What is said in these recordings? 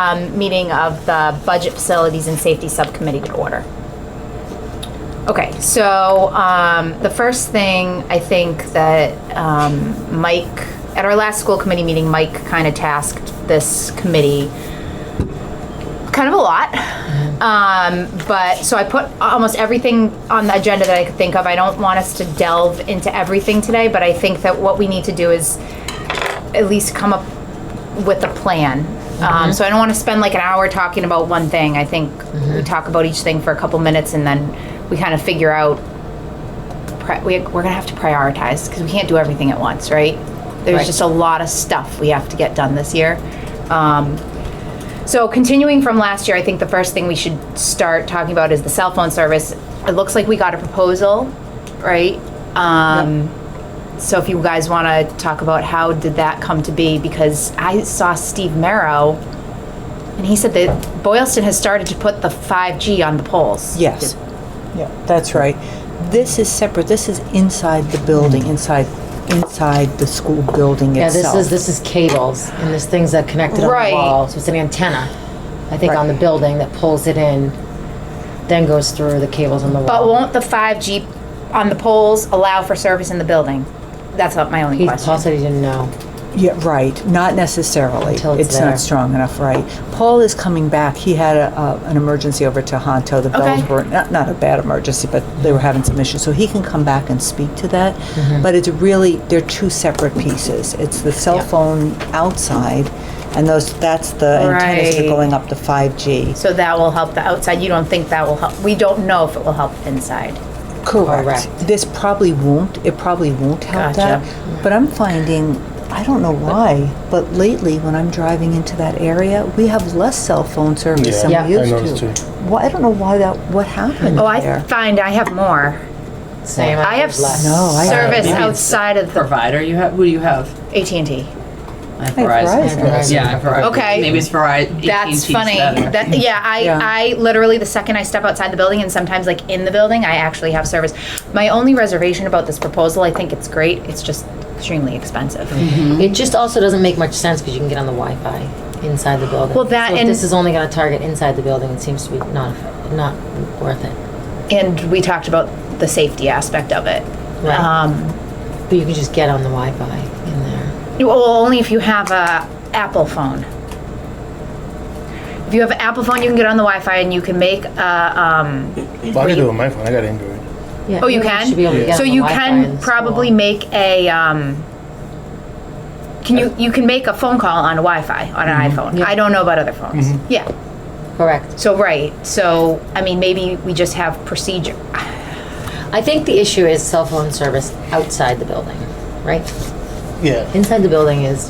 Meeting of the Budget Facilities and Safety Subcommittee to order. Okay, so the first thing I think that Mike, at our last school committee meeting, Mike kind of tasked this committee kind of a lot. But so I put almost everything on the agenda that I could think of. I don't want us to delve into everything today, but I think that what we need to do is at least come up with a plan. So I don't want to spend like an hour talking about one thing. I think we talk about each thing for a couple minutes and then we kind of figure out, we're going to have to prioritize because we can't do everything at once, right? There's just a lot of stuff we have to get done this year. So continuing from last year, I think the first thing we should start talking about is the cell phone service. It looks like we got a proposal, right? So if you guys want to talk about how did that come to be, because I saw Steve Merrow and he said that Boylston has started to put the 5G on the poles. Yes. Yeah, that's right. This is separate. This is inside the building, inside the school building itself. Yeah, this is cables and there's things that connected on the wall. So it's an antenna, I think, on the building that pulls it in, then goes through the cables on the wall. But won't the 5G on the poles allow for service in the building? That's not my only question. Paul said he didn't know. Yeah, right. Not necessarily. Until it's not there. strong enough, right? Paul is coming back. He had an emergency over to Honto. The bells were not a bad emergency, but they were having some issues. So he can come back and speak to that. But it's really, they're two separate pieces. It's the cell phone outside, and that's the antennas that are going up to 5G. So that will help the outside. You don't think that will help? We don't know if it will help inside. Correct. This probably won't. It probably won't help that. But I'm finding, I don't know why, but lately when I'm driving into that area, we have less cell phone service than we used to. Well, I don't know why what happened there. I find I have more. Same. I have I service outside of the provider you have? Who do you have? AT&T. I have Verizon. Yeah, I have Verizon. Okay. Maybe it's Verizon. That's funny. Better. I literally, the second I step outside the building, and sometimes like in the building, I actually have service. My only reservation about this proposal, I think it's great, it's just extremely expensive. It just also doesn't make much sense because you can get on the Wi-Fi inside the building. Well, that so if and this is only going to target inside the building, it seems to be not worth it. And we talked about the safety aspect of it. Right. But you can just get on the Wi-Fi in there. Well, only if you have a Apple phone. If you have an Apple phone, you can get on the Wi-Fi and you can make a. Well, I can do it on my phone. I got Android. Yeah, Oh, you can? should be able to get So on the you Wi-Fi can in the probably school. make a. You can make a phone call on a Wi-Fi on an iPhone. Yeah. I don't know about other phones. Yeah. Correct. So So I mean, maybe we just have procedure. I think the issue is cell phone service outside the building, right? Yeah. Inside the building is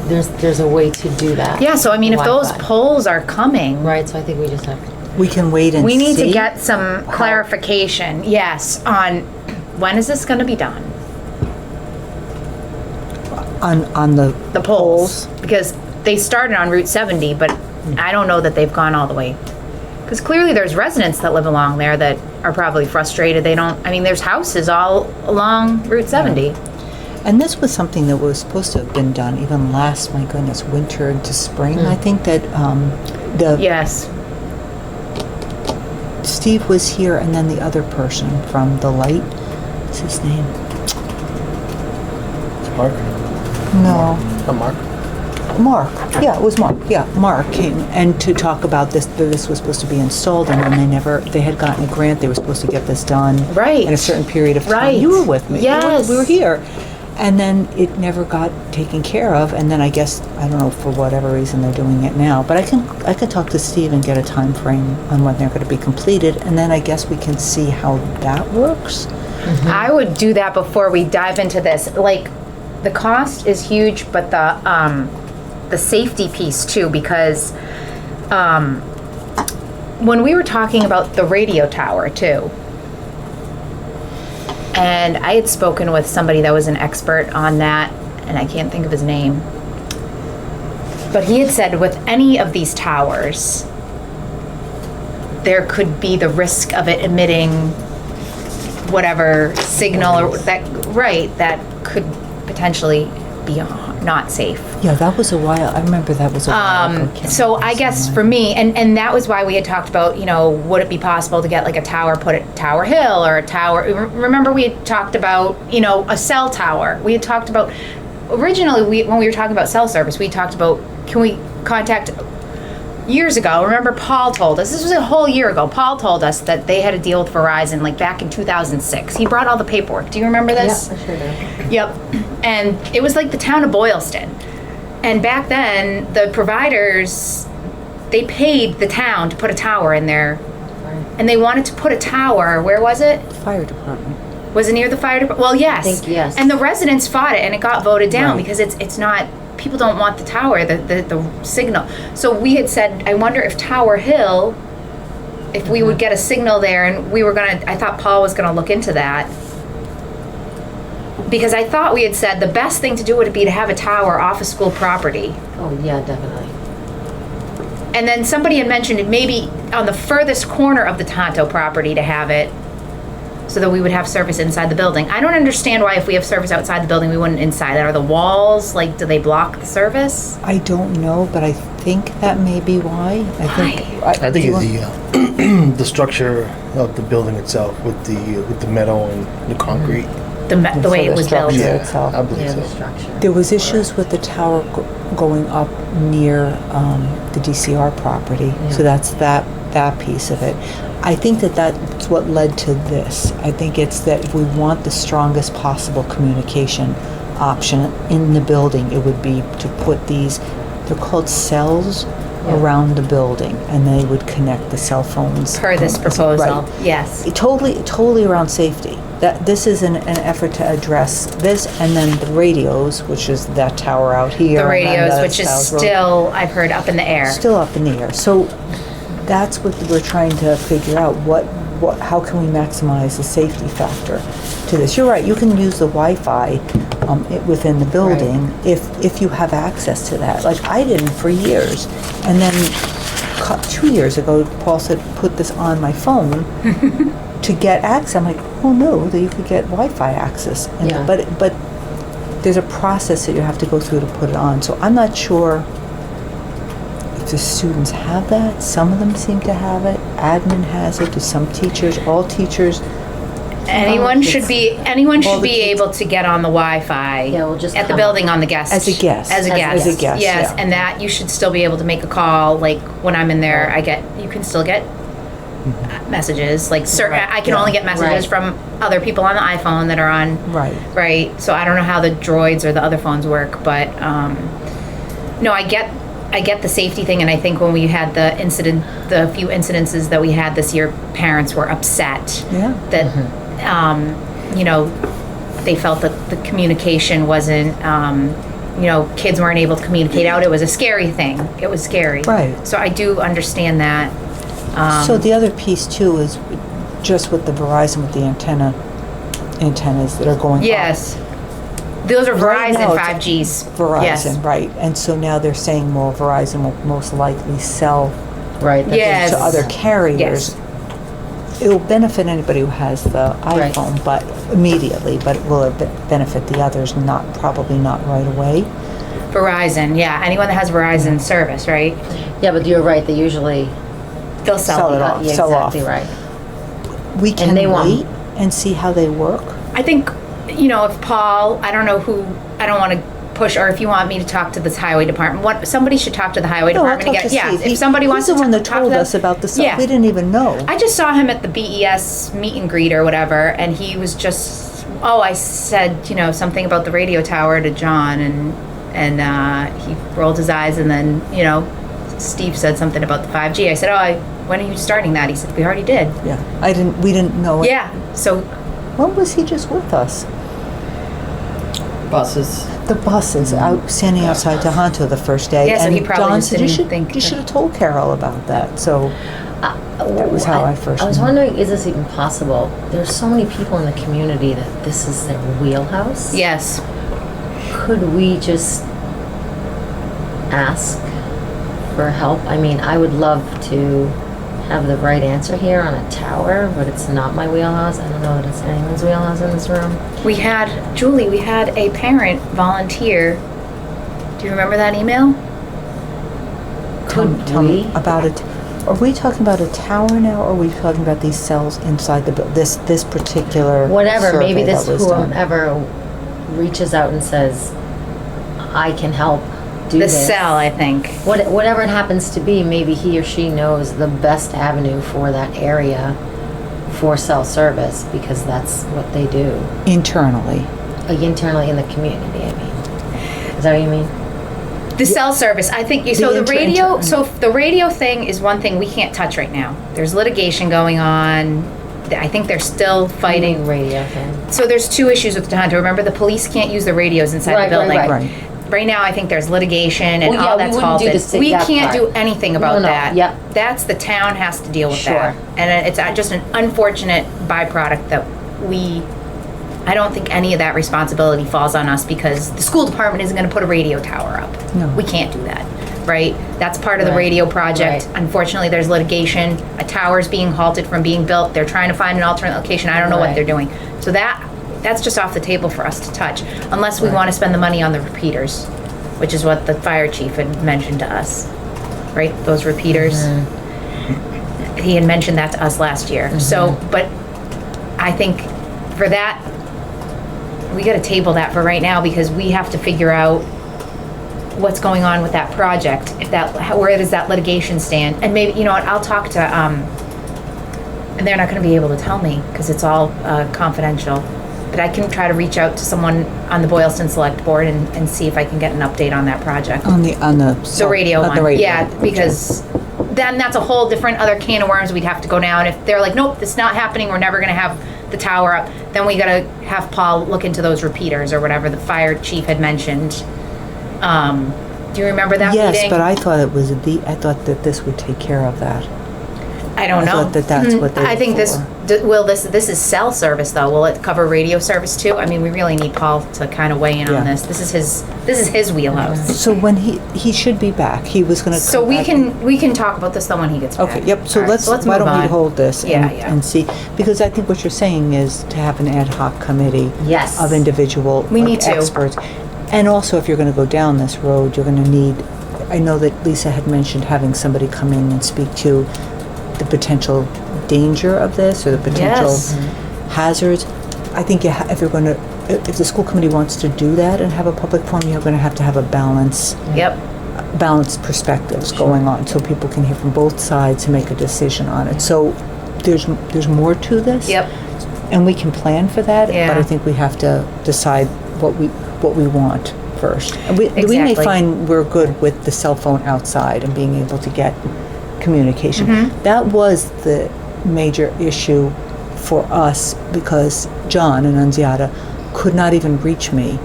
there's a way to do that. Yeah. So I mean, if those Wi-Fi. polls are coming, Right, so I think we just have to. We can wait and see. we need to get some clarification. Yes, on when is this going to be done? on the Polls, because they started on Route 70, but I don't know that they've gone all the way. Because clearly there's residents that live along there that are probably frustrated. There's houses all along Route 70. And this was something that was supposed to have been done even last, my goodness, winter into spring. I think that Yes. Steve was here, and then the other person from the light. What's his name? Mark? No. Mark? Mark. Yeah, it was Mark. Yeah, Mark came and to talk about this. This was supposed to be installed, and then they had gotten a grant. They were supposed to get this done Right. in a certain period of time. Right. You were with me. Yes. We were here. And then it never got taken care of. And then I guess, I don't know, for whatever reason they're doing it now. But I can talk to Steve and get a time frame on when they're going to be completed. And then I guess we can see how that works. I would do that before we dive into this. Like, the cost is huge, but the safety piece too, because when we were talking about the radio tower too, and I had spoken with somebody that was an expert on that, and I can't think of his name, but he had said with any of these towers, there could be the risk of it emitting whatever signal or that could potentially be not safe. Yeah, that was a while. I remember that was a while ago. Can't So remember I guess somewhere. for me, and that was why we had talked about, would it be possible to get like a tower put at Tower Hill or a tower? Remember we had talked about, a cell tower. We had talked about, originally when we were talking about cell service, we talked about, can we contact, years ago, remember Paul told us, this was a whole year ago, Paul told us that they had a deal with Verizon like back in 2006. He brought all the paperwork. Do you remember this? Yeah, I sure do. Yep. And it was like the town of Boylston. And back then, the providers, they paid the town to put a tower in there. Right. And they wanted to put a tower, where was it? Fire department. Was it near the fire department? Well, yes. I think yes. And the residents fought it and it got voted down Right. because it's not, people don't want the tower, the signal. So we had said, I wonder if Tower Hill, if we would get a signal there, and I thought Paul was gonna look into that. Because I thought we had said the best thing to do would be to have a tower off of school property. Oh, yeah, definitely. And then somebody had mentioned it maybe on the furthest corner of the Tonto property to have it, so that we would have service inside the building. I don't understand why if we have service outside the building, we wouldn't inside. Are the walls, like, do they block the service? I don't know, but I think that may be why. Why? I think do you it's the structure of the building itself with the metal and the concrete. The way So it the was built. structure. Yeah, itself. I believe Yeah, the so. structure. There was issues with the tower going up near the DCR property, so that's that piece of it. I think that's what led to this. I think it's that if we want the strongest possible communication option in the building, it would be to put these, they're called cells around the building, and they would connect the cell phones. Per this proposal, Right. yes. Totally around safety. That this is an effort to address this, and then the radios, which is that tower out here. The and then radios, the which is South Road, still, I've heard, up in the air. still up in the air. So that's what we're trying to figure out. How can we maximize the safety factor to this? You're right. You can use the Wi-Fi within the building if you have access to that. Like I didn't for years, and then 2 years ago, Paul said, "Put this on my phone." To get access, I'm like, oh no, that you could get Wi-Fi access. And, Yeah. But there's a process that you have to go through to put it on. So I'm not sure if the students have that. Some of them seem to have it. Admin has it. Do some teachers? All teachers? Anyone should be All the kids- able to get on the Wi-Fi Yeah, we'll just at the come building on the guest. As a guest. As a As a guest. As a guest, Yes, yeah. and that you should still be able to make a call. Like when I'm in there, you can still get messages. Like I can Yeah. only get messages Right. from other people on the iPhone that are on. Right. Right. So I don't know how the droids or the other phones work, but no, I get the safety thing, and I think when we had the few incidences that we had this year, parents were upset Yeah. that they felt that the communication wasn't. Kids weren't able to communicate out. It was a scary thing. It was scary. Right. So I do understand that. So the other piece too is just with the Verizon, with the antennas that are going up. Yes. Those are Right now, Verizon it's 5Gs. Verizon, Yes. right. And so now they're saying, well, Verizon will most likely sell Right. that's- Yes. to other carriers. Yes. It will benefit anybody who has the Right. iPhone, but immediately, but will it benefit the others? Probably not right away. Verizon, yeah. Anyone that has Verizon service, right? Yeah, but you're right, they usually, They'll sell, Sell it them. off. yeah, Sell exactly off. right. We can they want- wait and see how they work. I think, if Paul, I don't know who, I don't want to push, or if you want me to talk to this highway department, somebody should talk to the highway No, I'll department talk and to get, Steve. if somebody wants to He's the one that talk to told them. us about the stuff. Yeah. We didn't even know. I just saw him at the BES meet and greet or whatever, and he was just, I said, something about the radio tower to John, and he rolled his eyes, and then, Steve said something about the 5G. I said, when are you starting that? He said, we already did. Yeah, we didn't know it. Yeah, so, When was he just with us? Buses. The buses out standing outside Tohoto the first day. Yeah, so and he probably Don just said, didn't think you that- should have told Carol about that. So that was how I first I was knew. wondering, is this even possible? There's so many people in the community that this is their wheelhouse. yes. Could we just ask for help? I mean, I would love to have the right answer here on a tower, but it's not my wheelhouse. I don't know that it's anyone's wheelhouse in this room. We had a parent volunteer Do you remember that email? Could Tell me we? about it. Are we talking about a tower now, or are we talking about these cells inside the this particular Whatever, maybe survey this that was done? whomever reaches out and says, I can help do The this. cell, I think. Whatever it happens to be, maybe he or she knows the best avenue for that area for cell service, because that's what they do. Internally. Internally in the community, I mean. Is that what you mean? The cell service, I think, so the radio, so the radio thing is one thing we can't touch right now. There's litigation going on. I think they're still fighting. Radio thing. So there's two issues with Tohoto. Remember, the police can't use the radios inside the building. Right. Right now, I think there's litigation and Well, yeah, all we that's wouldn't do halted. the We that can't part. do anything about No, that. yep. That's the town has to deal with Sure. that. And it's just an unfortunate byproduct that I don't think any of that responsibility falls on us, because the school department isn't going to put a radio tower up. No. We can't do that, right? That's part of the Right. radio project. Right. Unfortunately, there's litigation. A tower's being halted from being built. They're trying to find an alternate location. I don't know what Right. they're doing. So that's just off the table for us to touch, unless we Right. want to spend the money on the repeaters, which is what the fire chief had mentioned to us, right? Those repeaters. He had mentioned that to us last year. So, but I think for that, we got to table that for right now, because we have to figure out what's going on with that project. Where does that litigation stand? And maybe, you know what, I'll talk to, and they're not going to be able to tell me because it's all confidential. But I can try to reach out to someone on the Boylston Select Board and see if I can get an update on that project. On the The radio on one. the radio. Yeah, because then that's a whole different other can of worms we'd have to go down. If they're like, nope, it's not happening, we're never gonna have the tower up, then we gotta have Paul look into those repeaters or whatever the fire chief had mentioned. Do you remember that meeting? Yes, but I thought I thought that this would take care of that. I don't I know. thought that that's what they I were think for. this is cell service though. Will it cover radio service too? I mean, we really need Paul to kind of weigh in Yeah. on this. This is his wheelhouse. So when he should be back, he was going to. So we can talk about this though when he gets back. Okay, yep, so All right, let's, why move don't we on. hold this Yeah, and, yeah. and see, because I think what you're saying is to have an ad hoc committee Yes. of individual We like, need to. experts. And also, if you're going to go down this road, you're going to need, I know that Lisa had mentioned having somebody come in and speak to the potential danger of this or the potential Yes. hazards. I think if you're going to, if the school committee wants to do that and have a public forum, you're going to have a Yep. balanced perspectives going on, so people can hear from both sides and make a decision on it. So there's more to this. Yep. And we can plan for that, Yeah. but I think we have to decide what we want first. And we may Exactly. find we're good with the cell phone outside and being able to get communication. Mm-hmm. That was the major issue for us, because John in Annunziata could not even reach me.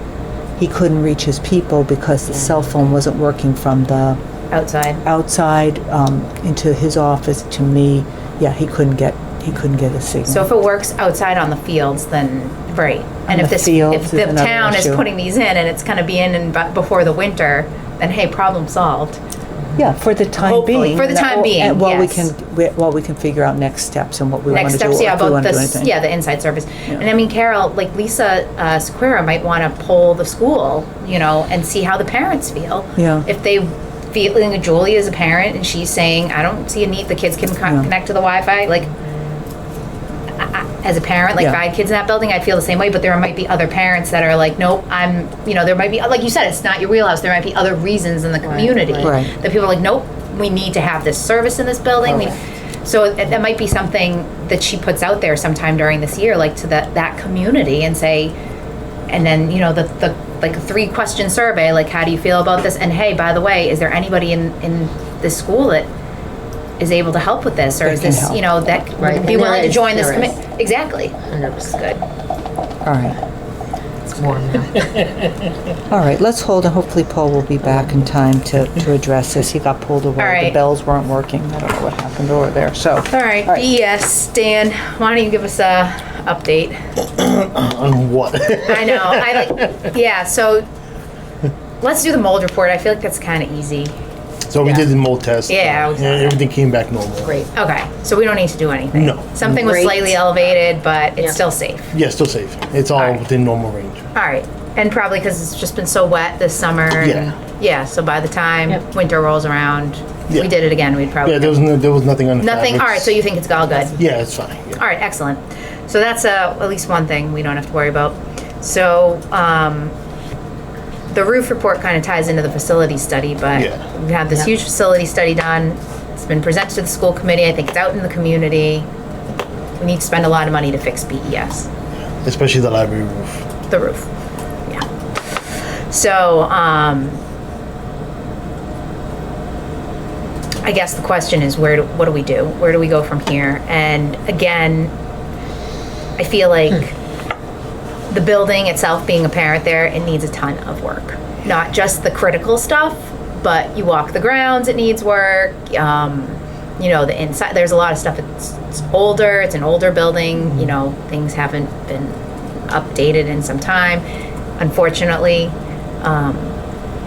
He couldn't reach his people because the cell phone wasn't working from the outside into his office to me. Yeah, he couldn't get a signal. So if it works outside on the fields, then right. And On if the if fields the is another town is issue. putting these in and it's going to be in before the winter, then hey, problem solved. Yeah, for the time Hopefully, being. for the time being, and while yes. while we can figure out next steps and what we want Next to do. steps, yeah, if we about want to do this, anything. yeah, the inside service. And I mean, Carol, like Lisa Sequeira might want to poll the school, and see how the parents feel. Yeah. If they feeling Julie is a parent and she's saying, I don't see a need, the kids can connect to the Wi-Fi, like. As a parent, like if I had kids in that building, I'd feel the same way. But there might be other parents that are like, nope, there might be, like you said, it's not your wheelhouse. There might be other reasons in the community Right. that people are like, nope, we need to have this service in this building. So that might be something that she puts out there sometime during this year, like to that community, and say, and then the like a 3-question survey, like how do you feel about this? And hey, by the way, is there anybody in this school that is able to help with this, or That is can this help. that Right. would be And willing to there join is- this there committee? Exactly. 100%. That's good. All right. It's warm now. All right, let's hold, and hopefully Paul will be back in time to address this. He got pulled away. All right. The bells weren't working. I don't know what happened over there, so. All right, BS, Dan, why don't you give us a update? On what? I know. Yeah. So let's do the mold report. I feel like that's kind of easy. So we did the mold test. Yeah, we saw that. everything came back normal. Great. Okay, so we don't need to do anything. No. Something was Great. slightly elevated, but it's Yeah. still safe. Yeah, still safe. It's all Alright. within normal range. All right, and probably because it's just been so wet this summer. Yeah. Yeah, so by the time Yep. winter rolls around, if Yeah. we did it again, we'd probably. Yeah, there was nothing on the Nothing, all right, fabrics. so you think it's all good? Yeah, it's fine. Yeah. All right, excellent. So that's at least one thing we don't have to worry about. So the roof report kind of ties into the facility study, but Yeah. we have this huge facility study done. It's been presented to the school committee. I think it's out in the community. We need to spend a lot of money to fix BES, Especially the library roof. the roof. Yeah. So I guess the question is, what do we do? Where do we go from here? And again, I feel like the building itself, being a parent there, it needs a ton of work. Not just the critical stuff, but you walk the grounds, it needs work. The inside, there's a lot of stuff. It's older, it's an older building, things haven't been updated in some time. Unfortunately,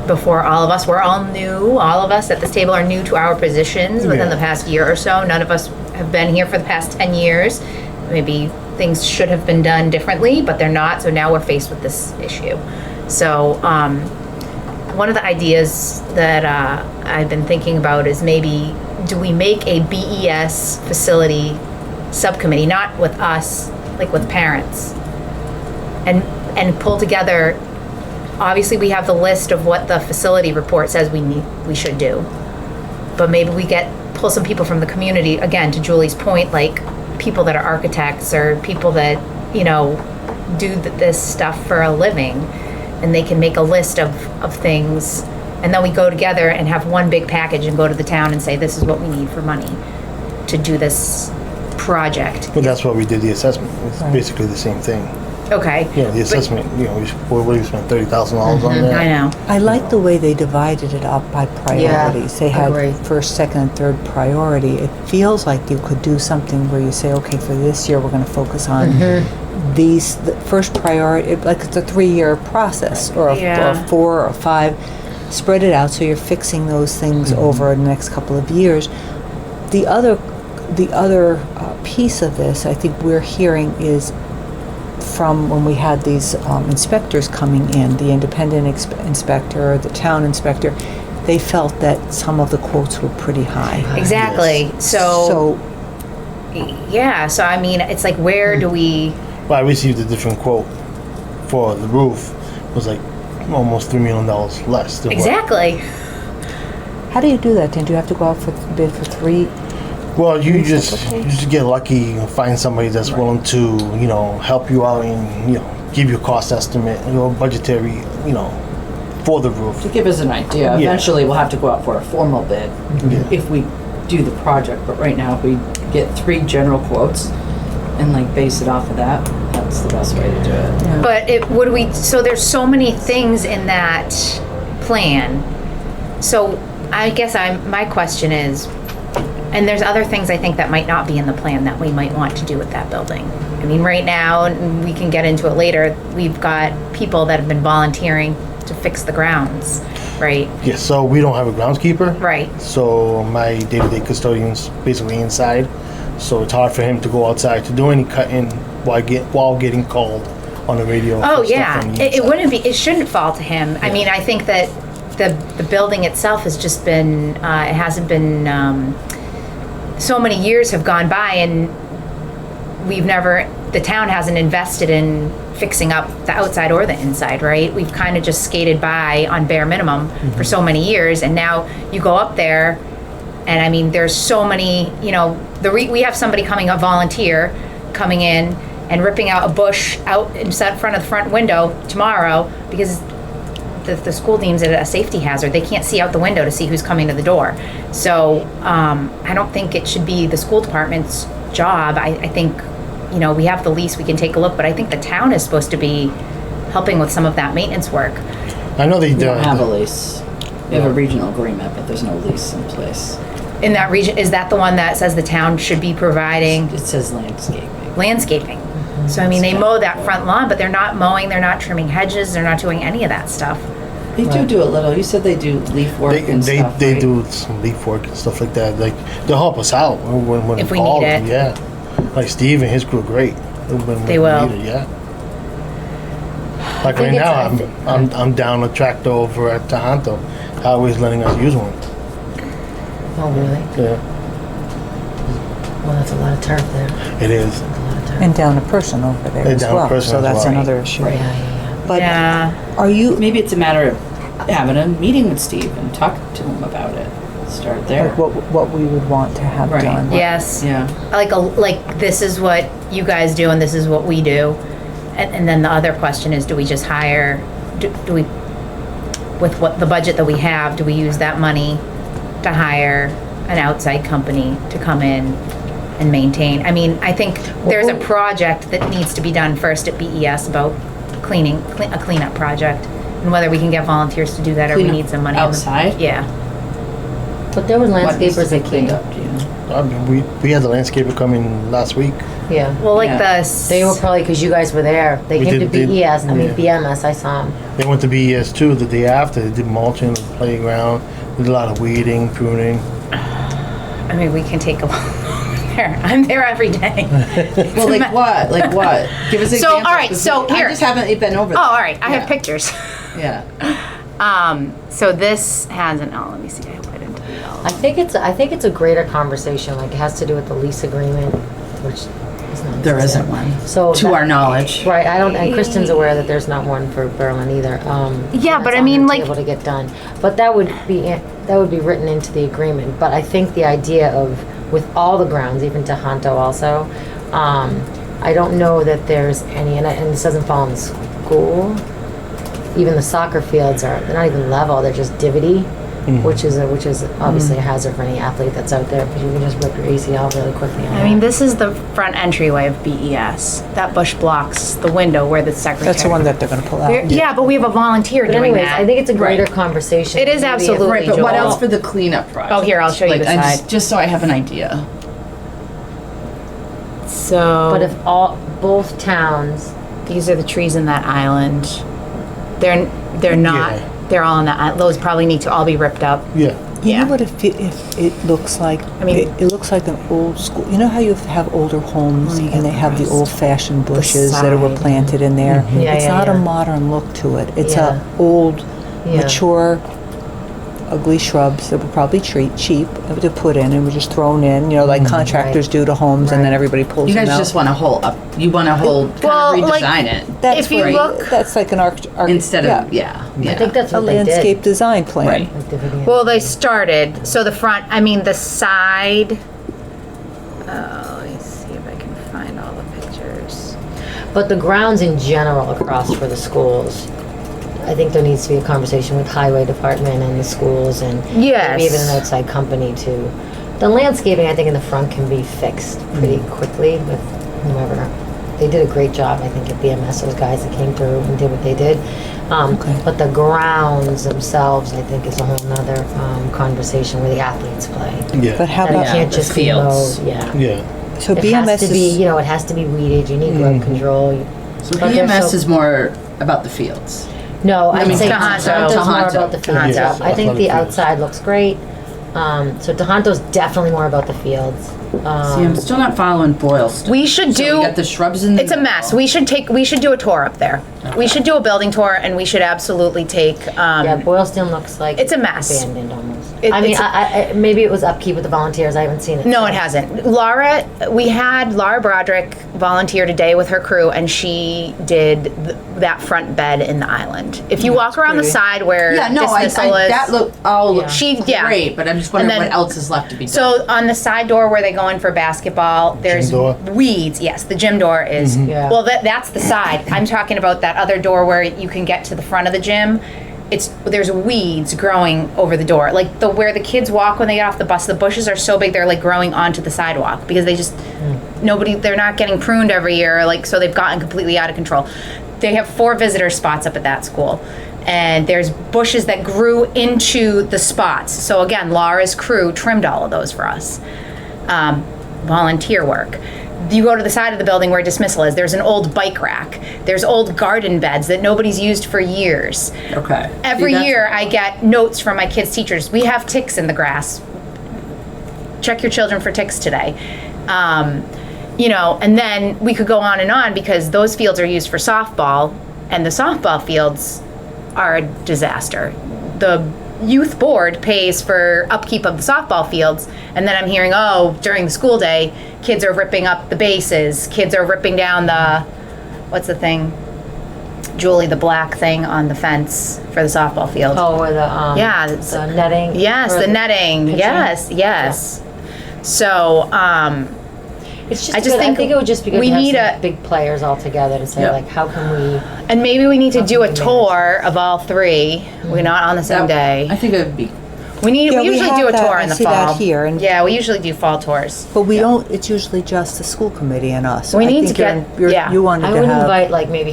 before all of us, we're all new. All of us at this table are new to our positions within the past year or so. None of us have been here for the past 10 years. Maybe things should have been done differently, but they're not. So now we're faced with this issue. So one of the ideas that I've been thinking about is maybe do we make a BES facility subcommittee, not with us, like with parents, and pull together. Obviously, we have the list of what the facility report says we should do, but maybe we pull some people from the community, again, to Julie's point, like people that are architects or people that do this stuff for a living, and they can make a list of things, and then we go together and have one big package and go to the town and say, this is what we need for money to do this project. But that's why we did the assessment. It's basically the same thing. Okay. The assessment, we spent $30,000 on that. I know. I like the way they divided it up by priorities. They had agree. first, second, and third priority. It feels like you could do something where you say, okay, for this year, we're going to focus on the first priority, like it's a 3-year process or a 4 or 5. Spread it out so you're fixing those things over the next couple of years. The other piece of this, I think we're hearing is from when we had these inspectors coming in, the independent inspector, the town inspector, they felt that some of the quotes were pretty high. Exactly. Yes. So I mean, it's like, where do we? Well, I received a different quote for the roof. It was like almost $3 million less. Than Exactly. How do you do that? Did you have to go out for bid for 3? Well, you just get lucky and find somebody that's willing to, help you out and, give you a cost estimate, budgetary, for the roof. To give us an idea, Yeah. eventually we'll have to go out for a formal bid if we do the project. But right now, if we get 3 general quotes and base it off of that, that's the best way to do it. But so there's so many things in that plan. So I guess my question is, and there's other things I think that might not be in the plan that we might want to do with that building. I mean, right now, and we can get into it later, we've got people that have been volunteering to fix the grounds, right? Yeah, so we don't have a groundskeeper. Right. So my day-to-day custodian's basically inside. So it's hard for him to go outside to do any cutting while getting called on the radio. Oh, for stuff yeah. on the It shouldn't fall to him. I mean, I think that the building itself has just been, it hasn't been, so many years have gone by and the town hasn't invested in fixing up the outside or the inside, right? We've kind of just skated by on bare minimum for so many years, and now you go up there, and I mean, there's so many, we have somebody a volunteer coming in and ripping out a bush out in front of the front window tomorrow because the school deems it a safety hazard. They can't see out the window to see who's coming to the door. So I don't think it should be the school department's job. I think, we have the lease, we can take a look, but I think the town is supposed to be helping with some of that maintenance work. I know they We don't have a lease. We have a regional agreement, but there's no lease in place. In that region, is that the one that says the town should be providing It says landscaping. landscaping? So I mean, they mow that front lawn, but they're not mowing, they're not trimming hedges, they're not doing any of that stuff. They do a little. You said they do leaf work and stuff, They right? do some leaf work and stuff like that. Like, they'll help us out when If we involved. need it. Yeah. Like Steve and his crew are great. When They we will. need it, yeah. Like think right it's- now, I'm down a tractor over at Toronto, highway's letting us use one. Oh, really? Yeah, Well, that's a lot of turf there. it is. A lot of turf. And down a person over there And as down a well. person So as that's well. another issue. Yeah, yeah, But Yeah. are you, Maybe it's a matter of having a meeting with Steve and talk to him about it. Start there. like what we would want to have Right. done? Yes. Yeah. Like this is what you guys do and this is what we do. And then the other question is, do we just hire, do we, with what the budget that we have, do we use that money to hire an outside company to come in and maintain? I mean, I think there's a project that needs to be done first at BES about a cleanup project, and whether we can get volunteers to do that or we Cleanup need some money. outside? Yeah. But there was What needs to landscapers be that cleaned came. up, do you know? I mean, we had the landscaper come in last week. Yeah. Well, like Yeah. They were probably, because you guys were there. They We came to did- BES, I mean yeah. BMS, I saw them. They went to BES too the day after. They did mulching on the playground. Did a lot of weeding, pruning. I mean, we can take a walk over there. I'm there every day. Well, like what? Like what? Give us an So, example. all right, 'cause so I here. just haven't been over Oh, there. all right. I Yeah. have pictures. Yeah. So this has an, oh, let me see. I hope I didn't do it all. I think it's a greater conversation, like it has to do with the lease agreement, which is not. There necessary. isn't one. So To that- our knowledge. Right, I don't, and Kristen's aware that there's not one for Berlin either. Yeah, that's but I on mean, the like- table to get done, but that would be written into the agreement. But I think the idea of, with all the grounds, even Tohoto also, I don't know that there's any, and this doesn't fall in the school. Even the soccer fields they're not even level, they're just divvy. Which is obviously a hazard for any athlete that's out there, because you can just rip your ACL really quickly. On I mean, that. this is the front entryway of BES. That bush blocks the window where the secretary. That's the one that they're going to pull out. Yeah, but we have a volunteer But doing anyways, that. I think it's a greater Right. conversation. It is Maybe if- absolutely. Right, but what Joel. else for the cleanup project? Oh, here, I'll show you the I side. just so I have an idea. So But if both towns, these are the trees in that island. They're not. Yeah. They're all on that island. Those probably need to all be ripped up. Yeah. You Yeah. know what if it looks like? I mean- it looks like an old school. You know how you have older homes Let me and get they the have the rest. old-fashioned bushes that were side. planted in there. Yeah, It's yeah, not yeah. a modern look to it. It's Yeah. a old, Yeah. mature, ugly shrubs that were probably cheap to put in and were just thrown in. You know, like contractors Right. do to homes, and then Right. everybody pulls You them guys out. just want to hold up. You want to hold, Well, kind of like- redesign it That's if you what- look- that's like an instead of yeah. I think that's a what they did. landscape design plan. Right. Like the video. Well, they started. So the front. I mean, the side. Let me see if I can find all the pictures. But the grounds in general across for the schools, I think there needs to be a conversation with highway department and the schools and Yes. maybe even an outside company to. The landscaping, I think, in the front can be fixed pretty quickly with whomever. They did a great job, I think, at BMS. Those guys that came through and did what they did. Okay. But the grounds themselves, I think, is a whole nother conversation where the athletes play. Yeah. But how That about it can't the just fields. be mowed. Yeah. Yeah. so It BMS has to is be, it has to be weeded. You need growth control. So But they're BMS so- is more about the fields. No, I'd mean, say Tohoto. Tohonto's more Tohoto. about the fields. Yeah, I think about the the fields. outside looks great. So Tohonto's definitely more about the fields. See, I'm still not following Boylston. We should So do. we got the shrubs in the It's a mess. We should do a tour up there. We should do a building tour, and we should absolutely take. Yeah, Boylston looks like It's a mess. abandoned almost. It- I mean, it's a- I maybe it was upkeep with the volunteers. I haven't seen it. No, it hasn't. We had Laura Broderick volunteer today with her crew, and she did that front bed in the island. If you walk around the side where Yeah, no, dismissal is, that look all Yeah. great, but I'm just wondering And then- what else is left to be done. so on the side door where they go in for basketball, there's door? weeds. Yes, the gym door is. Yeah. Well, that's the side. I'm talking about that other door where you can get to the front of the gym. There's weeds growing over the door, like where the kids walk when they get off the bus. The bushes are so big they're like growing onto the sidewalk because they just they're not getting pruned every year, like so they've gotten completely out of control. They have 4 visitor spots up at that school, and there's bushes that grew into the spots. So again, Laura's crew trimmed all of those for us. Volunteer work. You go to the side of the building where dismissal is. There's an old bike rack. There's old garden beds that nobody's used for years. Okay. Every See, that's- year I get notes from my kids' teachers. We have ticks in the grass. Check your children for ticks today. And then we could go on because those fields are used for softball, and the softball fields are a disaster. youth board pays for upkeep of the softball fields, and then I'm hearing, oh, during the school day, kids are ripping up the bases, kids are ripping down the, what's the thing? Julie, the black thing on the fence for the softball field. Oh, or the, Yeah, the netting. Yes, or the netting. pitching? Yes. So, It's just I just good. think I think it would just be good we to have need some a- big players all together to say, Yeah. like, how can we, and maybe we need to do a Something tour of all three. We're not on the same That- I day. think it would be, We Yeah, we usually have do a that. tour I in the see fall. that here, and- Yeah, we usually do fall tours. But we don't, it's usually just the school committee and us. We I need think to get- you're- yeah. You wanted I to would have. invite, like, maybe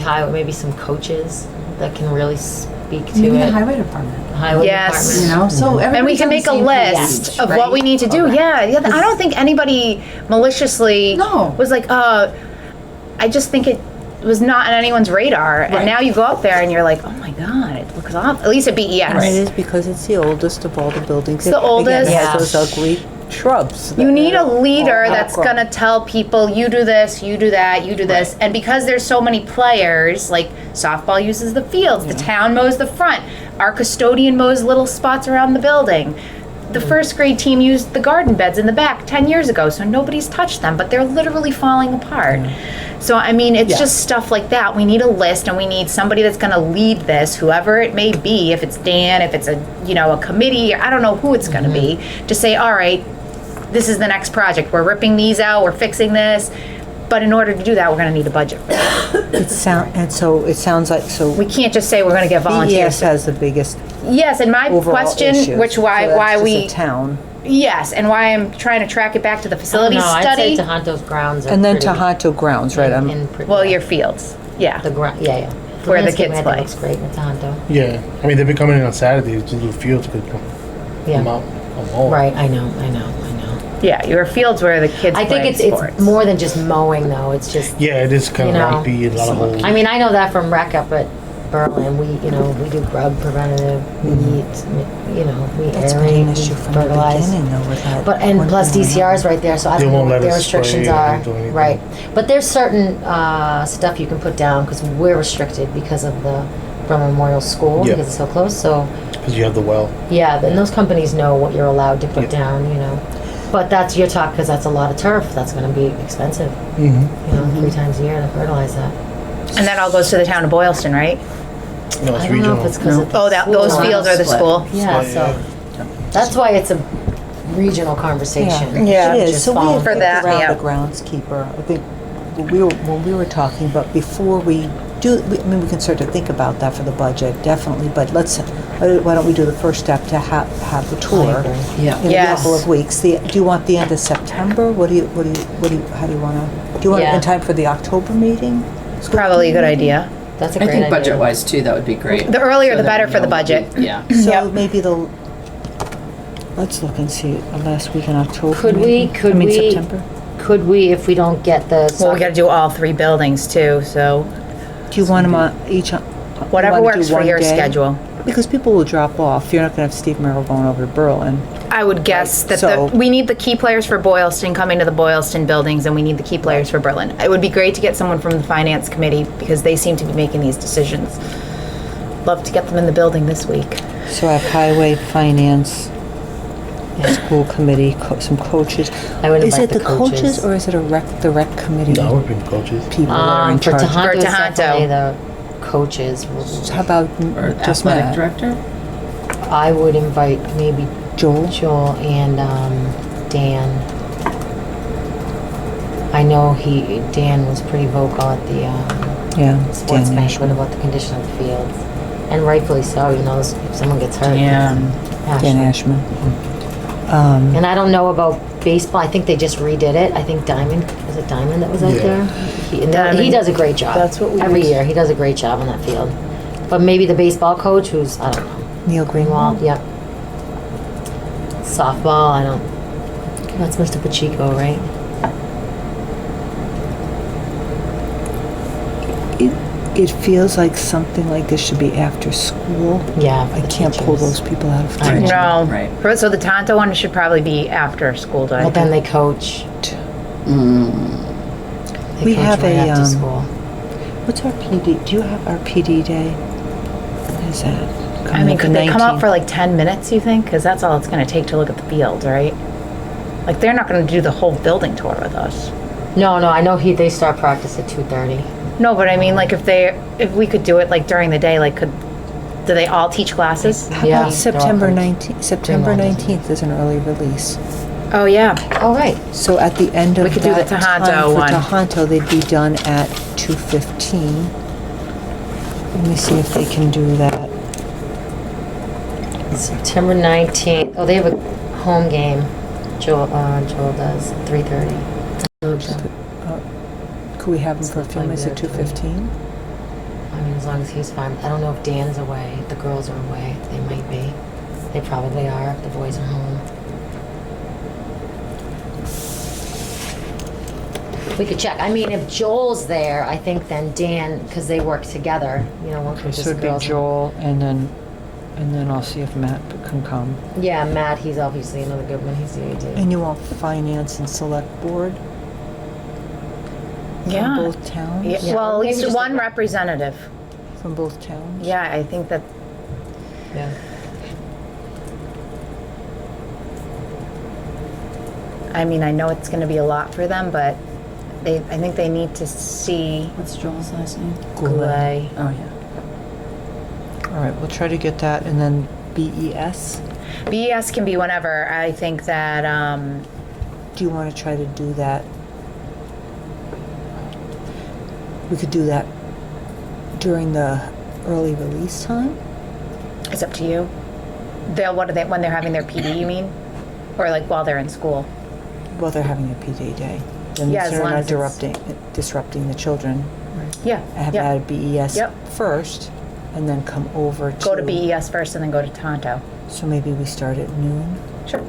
some coaches that can really speak to maybe the it. highway department, Highway Yes. you department. know, so And we everybody's can on the make a same list page, of what right? we need to do. Okay. Yeah, I don't think anybody maliciously No. was like, I just think it was not on anyone's radar. And Right. now you go up there and you're like, oh my God, it looks off. At least at BES. And it is because it's the oldest of all the buildings. It's the oldest. Again, it Yeah. has those ugly shrubs. You that need a are leader all that's outgrown. gonna tell people, you do this, you do that, you do this. And because there's so many players, like softball uses the fields, the town mows the front, our custodian mows little spots around the building. The first grade team used the garden beds in the back 10 years ago, so nobody's touched them, but they're literally falling apart. So, I mean, it's Yeah. just stuff like that. We need a list and we need somebody that's gonna lead this, whoever it may be, if it's Dan, if it's a committee, I don't know who it's gonna be, to say, all right, this is the next project. We're ripping these out, we're fixing this. But in order to do that, we're gonna need a budget. It sounds like, so We can't just say we're gonna get volunteers. BES has the biggest Yes, and my overall question, issues. which So why that's we, just a town. yes, and why I'm trying to track it back to the facilities No, I'd say study. Tohonto's grounds are And then pretty- Tohoto grounds, right? Well, your fields, yeah. The ground, yeah. Where the landscape, kids I think, play. looks great in Tohoto. Yeah, I mean they've been coming in on Saturdays to do fields because come Yeah, out from home. right, I know. Yeah, your fields where the kids I think play it's sports. more than just mowing though, it's just, Yeah, it is kind You of know, lumpy, a lot of holes. I mean, I know that from rec up at Berlin, we do grub preventative, we eat, we That's been an aerate, issue we from the fertilize. beginning though with that. But, and one plus thing or DCR's another. right there, so I They don't know won't what let their us spray restrictions or are. do anything. Right, but there's certain stuff you can put down, because we're restricted because of the Berlin Memorial School, Yeah. because it's so close, so, Because you have the well. yeah, then those companies know what you're allowed to put Yeah. down, But that's your talk, because that's a lot of turf, that's gonna be expensive, Mm-hmm. 3 times a year to fertilize that. And that all goes to the town of Boylston, right? No, it's I don't know regional. if it's because of the Oh, those school. fields are the Split. school. Yeah, Split, so, that's why it's a regional conversation. Yeah. It is. Just So we follow- have For that, around yeah. the groundskeeper. I think when we were talking, but before we we can start to think about that for the budget, definitely. But why don't we do the first step to have the tour agree. Yeah. in Yes. a couple of weeks? Do you want the end of September? How do you want to? Do you want it Yeah. in time for the October meeting? School Probably a good committee idea. That's a I great think idea. budget-wise too, that would be great. The earlier So the that better we for the know what budget. Yeah. meeting? So Yep. maybe let's look and see last week in October. Could maybe? we, I mean September. could we, if we don't get the. Well, we gotta do all 3 buildings too, so Do you want them on each? whatever you wanna do works for one your day? schedule. Because people will drop off. You're not going to have Steve Merrill going over to Berlin. I would guess that So- we need the key players for Boylston coming to the Boylston buildings, and we need the key players for Berlin. It would be great to get someone from the finance committee because they seem to be making these decisions. Love to get them in the building this week. So I have highway, finance, school committee, some coaches. I would Is invite it the the coaches coaches. or is it the rec committee? No, we've been coaches. People that are in For charge. Tohoto, it's For Tohoto. definitely the coaches. How about Or just athletic Matt? director? I would invite maybe Joel? Joel and Dan. I know Dan was pretty vocal at the Yeah, sports Dan banquet Ashman. about the condition of the fields. And rightfully so, if someone gets hurt. Dan. Dan Ashman. And I don't know about baseball. I think they just redid it. I think Diamond, was it Diamond that was out Yeah. there? He Diamond. does a great job. That's what we Every use. year, he does a great job on that field. But maybe the baseball coach, who's, I don't know, Neil Greenwald. Greenwald, yep. Softball, that's Mr. Pacheco, right? It feels like something like this should be after school. Yeah. for I the can't pull teachers. those people out of I teaching. know. No. Right. So the Tonto one should probably be after school day. But then they coach. They We coach have right a, after school. What's our PD? Do you have our PD day? What is that? I mean, the could they come out 19th. for like 10 minutes, you think? Because that's all it's going to take to look at the field, right? Like, they're not going to do the whole building tour with us. No, I know they start practice at 2:30. No, but I mean, like, if we could do it like during the day, like, do they all teach classes? How Yeah, about September they're all 19th? September Greenwald. 19th is an early release. Oh, yeah. Oh, right. So at the end of We could do the that Tohoto time for one. Tohoto, they'd be done at 2:15. Let me see if they can do that. September 19th. Oh, they have a home game. Joel does 3:30. Could we have them for a few minutes at 2:15? I mean, as long as he's fine. I don't know if Dan's away, if the girls are away. They might be. They probably are if the boys are home. We could check. I mean, if Joel's there, I think then Dan, because they work together, you know, once with So just it'd be girls. Joel, and then I'll see if Matt can come. Yeah, Matt, he's obviously another good one. He's the AD. And you want finance and select board? Yeah. From both towns? Yeah, Yeah, well, at maybe least just one like- representative. From both towns? Yeah, I think that, Yeah. I mean, I know it's going to be a lot for them, but I think they need to see What's Joel's last name? Goulet. Oh, yeah. All right, we'll try to get that, and then BES? BES can be whenever. I think that, Do you want to try to do that? We could do that during the early release time? it's up to you. When they're having their PD, you mean? Or like while they're in school? Well, they're having a PD day. Then Yeah, as they're long not as it's- disrupting the children. Yeah. Have yeah. that at BES Yep. first, and then come over to... Go to BES first and then go to Tonto. So maybe we start at noon? Sure.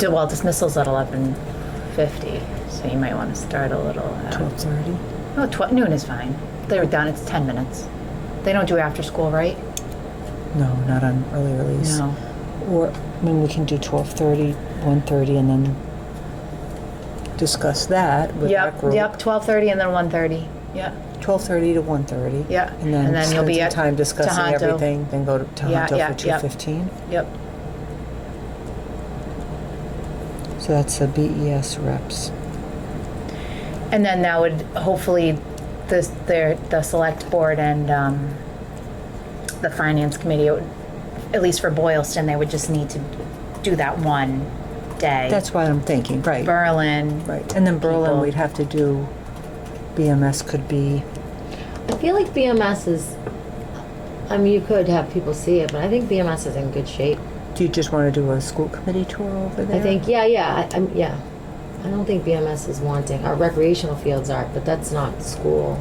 Well, dismissal's at 11:50, so you might want to start a little. 12:30? Oh, noon is fine. They're done. It's 10 minutes. They don't do after school, right? No, not on early release. No. Or, I mean, we can do 12:30, 1:30, and then discuss that with that Yep. group. Yep. 12:30 and then 1:30. Yeah. 12:30 to 1:30. Yeah. And then you'll spend be some at time discussing Tohoto. everything, then go to Yeah, Tohoto yeah, for yeah. 2:15. Yep. So that's the BES reps. And then that would hopefully the select board and the finance committee, at least for Boylston, they would just need to do that one day. That's what I'm thinking, right. Berlin. Right, and then Berlin, people. we'd have to do, BMS could be, I feel like BMS is, I mean, you could have people see it, but I think BMS is in good shape. do you just want to do a school committee tour over there? I think, yeah. I don't think BMS is wanting, our recreational fields are, but that's not school.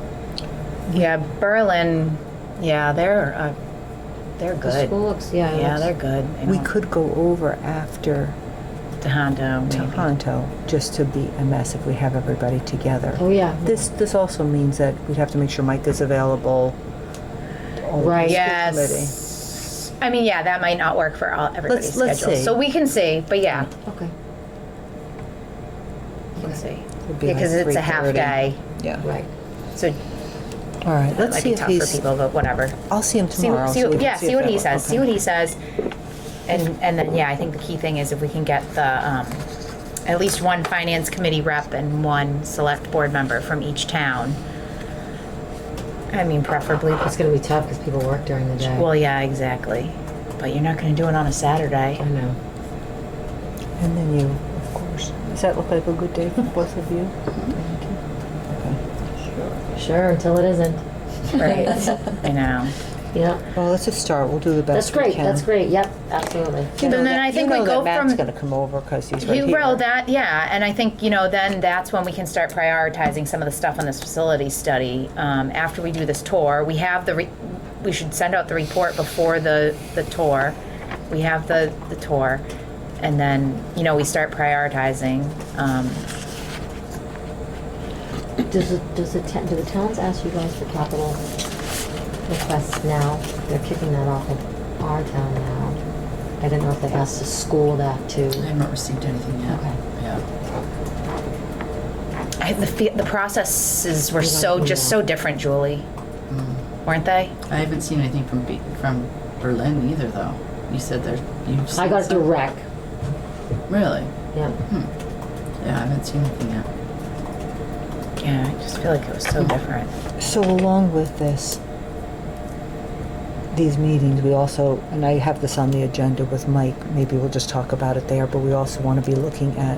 Yeah, Berlin. Yeah, they're The good. school looks, yeah. it Yeah, looks- they're good. We could go over after Tohoto, maybe. Tohoto, just to BMS if we have everybody together. Oh, yeah. This also means that we'd have to make sure Mike is available. all of the Right. school committee. Yes. I mean, yeah, that might not work for everybody's Let's schedule. see. So we can see, but yeah, Okay, we can see. It'd be Because like it's a half 3:30. day, Yeah. right. so All right, that let's might see be if tough for he's, people, but whatever. I'll see him tomorrow. See so we can yeah, if see what that he works. says. See Okay. what he says. And then, yeah, I think the key thing is if we can get the, at least one finance committee rep and one select board member from each town. I mean, preferably, It's gonna be tough because people work during the day. well, yeah, exactly. But you're not gonna do it on a Saturday. I know. And then you, of course. Does that look like a good day for both of you? Thank you. Okay. Sure, until it isn't. Right. I know. Yeah. Well, let's just start. We'll do the best That's great, we can. that's great, yep, absolutely. You know And then that- I think you know we go that Matt's from- gonna come over because he's right You here. roll that, yeah, and I think, then that's when we can start prioritizing some of the stuff on this facility study. After we do this tour, we have we should send out the report before the tour. We have the tour, and then, we start prioritizing. Do the towns ask you guys for capital requests now? They're kicking that off of our town now. I didn't know if they asked the school that too. I have not received anything yet. Okay. Yeah. The processes were You so like just email. so different, Julie. weren't they? I haven't seen anything from Berlin either, though. You said there. I got direct. Really? Yeah. Yeah, I haven't seen anything yet. Yeah, I just feel like it was so different. So along with this, these meetings, we also, and I have this on the agenda with Mike, maybe we'll just talk about it there, but we also want to be looking at